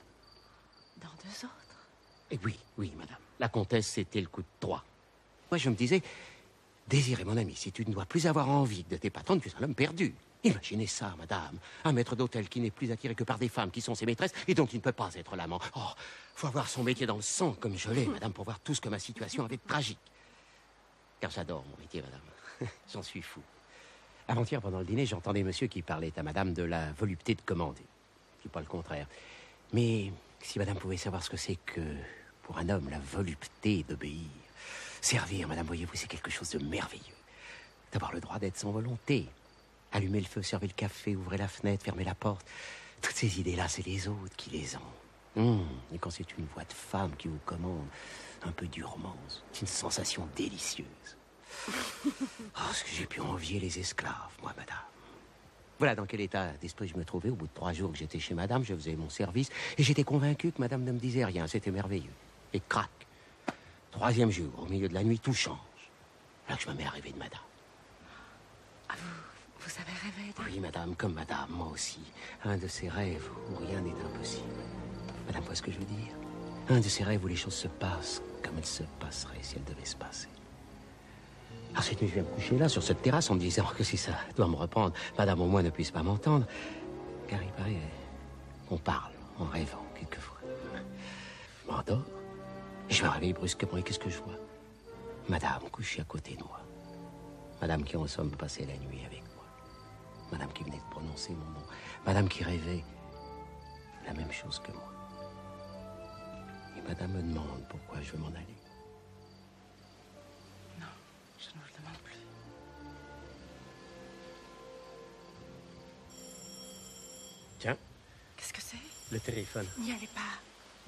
Dans 2 autres? Et oui, madame. La comtesse, c'était le coup de 3. Moi, je me disais, Désiré, mon ami, si tu ne dois plus avoir envie de tes patronnes, tu es un homme perdu. Imaginez ça, madame. Un maître d'hôtel qui n'est plus attiré que par des femmes qui sont ses maîtresses et dont il ne peut pas être l'amant. Oh, faut avoir son métier dans le sang, comme je l'ai, madame, pour voir tout ce que ma situation avait de tragique. Car j'adore mon métier, madame. J'en suis fou. Avant-hier, pendant le dîner, j'entendais monsieur qui parlait à madame de la volupté de commander. Je dis pas le contraire. Mais si madame pouvait savoir ce que c'est que, pour un homme, la volupté d'obéir. Servir, madame, voyez-vous, c'est quelque chose de merveilleux. D'avoir le droit d'être sans volonté. Allumer le feu, servir le café, ouvrir la fenêtre, fermer la porte. Toutes ces idées-là, c'est les autres qui les ont. Et quand c'est une voix de femme qui vous commande, un peu durement, c'est une sensation délicieuse. Oh, ce que j'ai pu envier les esclaves, moi, madame. Voilà dans quel état d'esprit je me trouvais au bout de 3 jours que j'étais chez madame. Je faisais mon service et j'étais convaincu que madame ne me disait rien. C'était merveilleux. Et crac, 3e jour, au milieu de la nuit, tout change. Là que je me mets à rêver de madame. Ah, vous avez rêvé de... Oui, madame, comme madame, moi aussi. Un de ces rêves où rien n'est impossible. Madame, voyez ce que je veux dire? Un de ces rêves où les choses se passent comme elles se passeraient si elles devaient se passer. Alors cette nuit, je viens me coucher là, sur cette terrasse, en me disant que si ça doit me reprendre, madame au moins ne puisse pas m'entendre. Car il paraît qu'on parle en rêvant, quelquefois. Je m'endors, et je me réveille brusquement, et qu'est-ce que je vois? Madame couchée à côté de moi. Madame qui, en somme, passait la nuit avec moi. Madame qui venait de prononcer mon nom. Madame qui rêvait la même chose que moi. Et madame me demande pourquoi je veux m'en aller. Je ne vous le demande plus. Tiens. Qu'est-ce que c'est? Le téléphone. N'y allez pas.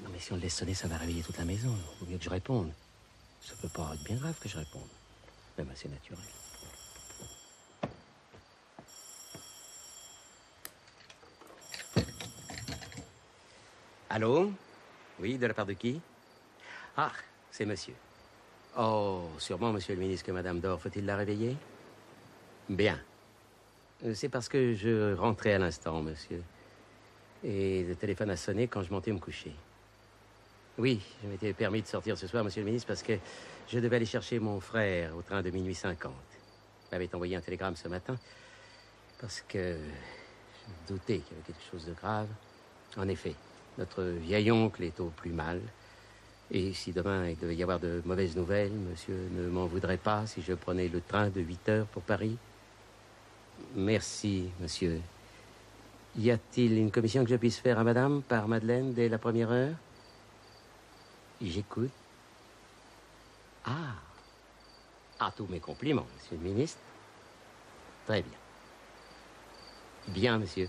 Non, mais si on le laisse sonner, ça va réveiller toute la maison. Il vaut mieux que je réponde. Ça peut pas être bien grave que je réponde. Même assez naturel. Allô? Oui, de la part de qui? Ah, c'est monsieur. Oh, sûrement, monsieur le ministre, que madame dort. Faut-il la réveiller? Bien. C'est parce que je rentrais à l'instant, monsieur. Et le téléphone a sonné quand je montais me coucher. Oui, je m'étais permis de sortir ce soir, monsieur le ministre, parce que je devais aller chercher mon frère au train de minuit 50. Il m'avait envoyé un télégramme ce matin, parce que je me doutais qu'il y avait quelque chose de grave. En effet, notre vieil oncle est au plus mal. Et si demain il devait y avoir de mauvaises nouvelles, monsieur ne m'en voudrait pas si je prenais le train de 8 heures pour Paris? Merci, monsieur. Y a-t-il une commission que je puisse faire à madame par Madeleine dès la première heure? J'écoute. Ah. Ah, tous mes compliments, monsieur le ministre. Très bien. Bien, monsieur.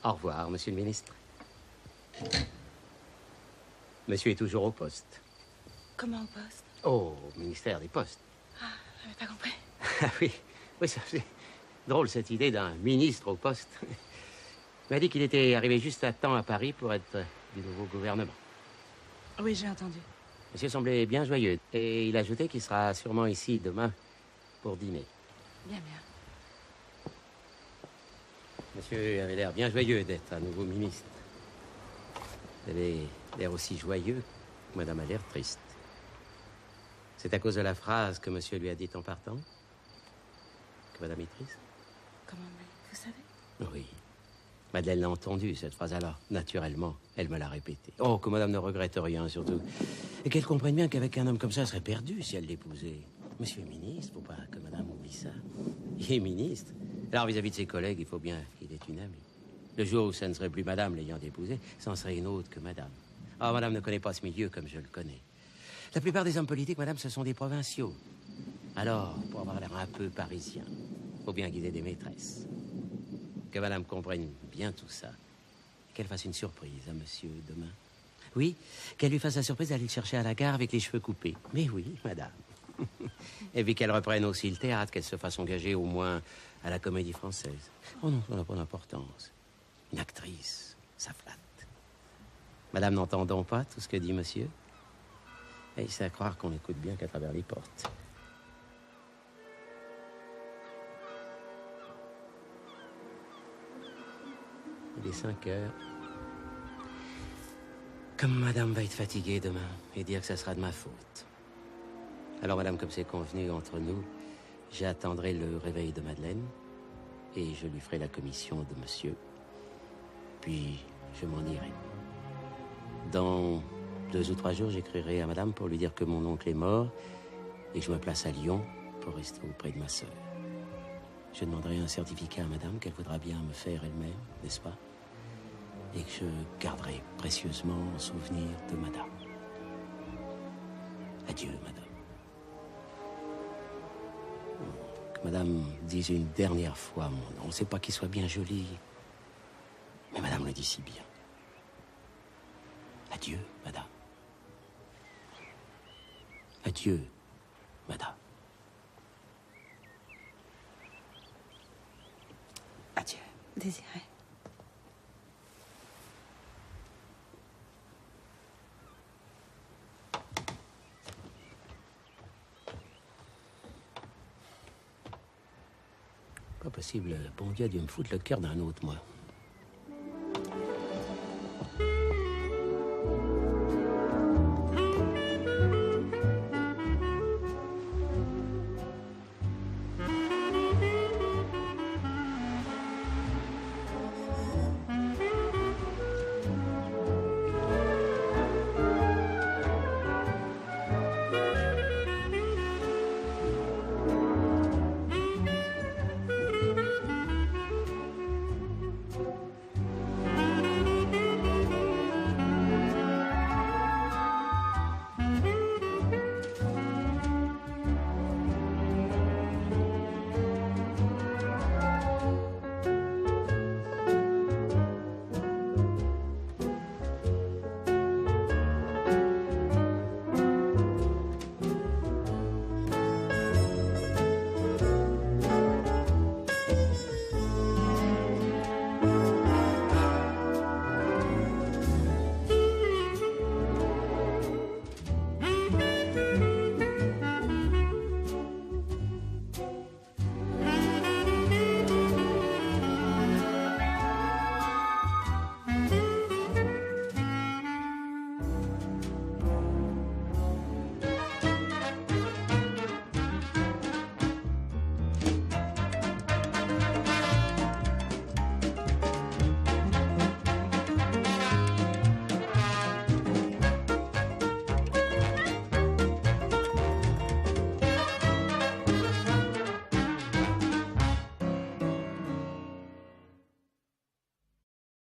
Au revoir, monsieur le ministre. Monsieur est toujours au poste. Comment au poste? Au ministère des Postes. Ah. J'avais pas compris. Ah oui, oui, ça c'est drôle cette idée d'un ministre au poste. Il m'a dit qu'il était arrivé juste à temps à Paris pour être du nouveau gouvernement. Oui, j'ai entendu. Monsieur semblait bien joyeux et il a ajouté qu'il sera sûrement ici demain pour dîner. Bien, bien. Monsieur avait l'air bien joyeux d'être à nouveau ministre. Vous avez l'air aussi joyeux que madame a l'air triste. C'est à cause de la phrase que monsieur lui a dite en partant que madame est triste? Comment, mais vous savez? Oui. Madeleine l'a entendu, cette phrase alors. Naturellement, elle me l'a répétée. Oh, que madame ne regrette rien, surtout. Et qu'elle comprenne bien qu'avec un homme comme ça, elle serait perdue si elle l'épousait. Monsieur est ministre, faut pas que madame oublie ça. Il est ministre. Alors, vis-à-vis de ses collègues, il faut bien qu'il ait une amie. Le jour où ça ne serait plus madame l'ayant épousé, ça en serait une autre que madame. Ah, madame ne connaît pas ce milieu comme je le connais. La plupart des hommes politiques, madame, ce sont des provinciaux. Alors, pour avoir l'air un peu parisien, faut bien qu'il ait des maîtresses. Que madame comprenne bien tout ça. Qu'elle fasse une surprise à monsieur demain. Oui, qu'elle lui fasse la surprise d'aller le chercher à la gare avec les cheveux coupés. Mais oui, madame. Et puis qu'elle reprenne aussi le théâtre, qu'elle se fasse engager au moins à la Comédie Française. Oh non, ça n'a pas d'importance. Une actrice, ça flatte. Madame n'entend donc pas tout ce que dit monsieur? Et c'est à croire qu'on écoute bien qu'à travers les portes. Il est 5 heures. Comme madame va être fatiguée demain et dire que ça sera de ma faute. Alors madame, comme c'est convenu entre nous, j'attendrai le réveil de Madeleine et je lui ferai la commission de monsieur. Puis je m'en irai. Dans 2 ou 3 jours, j'écrirai à madame pour lui dire que mon oncle est mort et que je me place à Lyon pour rester auprès de ma sœur. Je demanderai un certificat à madame qu'elle voudra bien me faire elle-même, n'est-ce pas? Et que je garderai précieusement en souvenir de madame. Adieu, madame. Que madame dise une dernière fois mon nom. C'est pas qu'il soit bien joli, mais madame le dit si bien. Adieu, madame. Adieu, madame. Adieu, Désiré. Pas possible, bon Dieu a dû me foutre le cœur d'un autre, moi.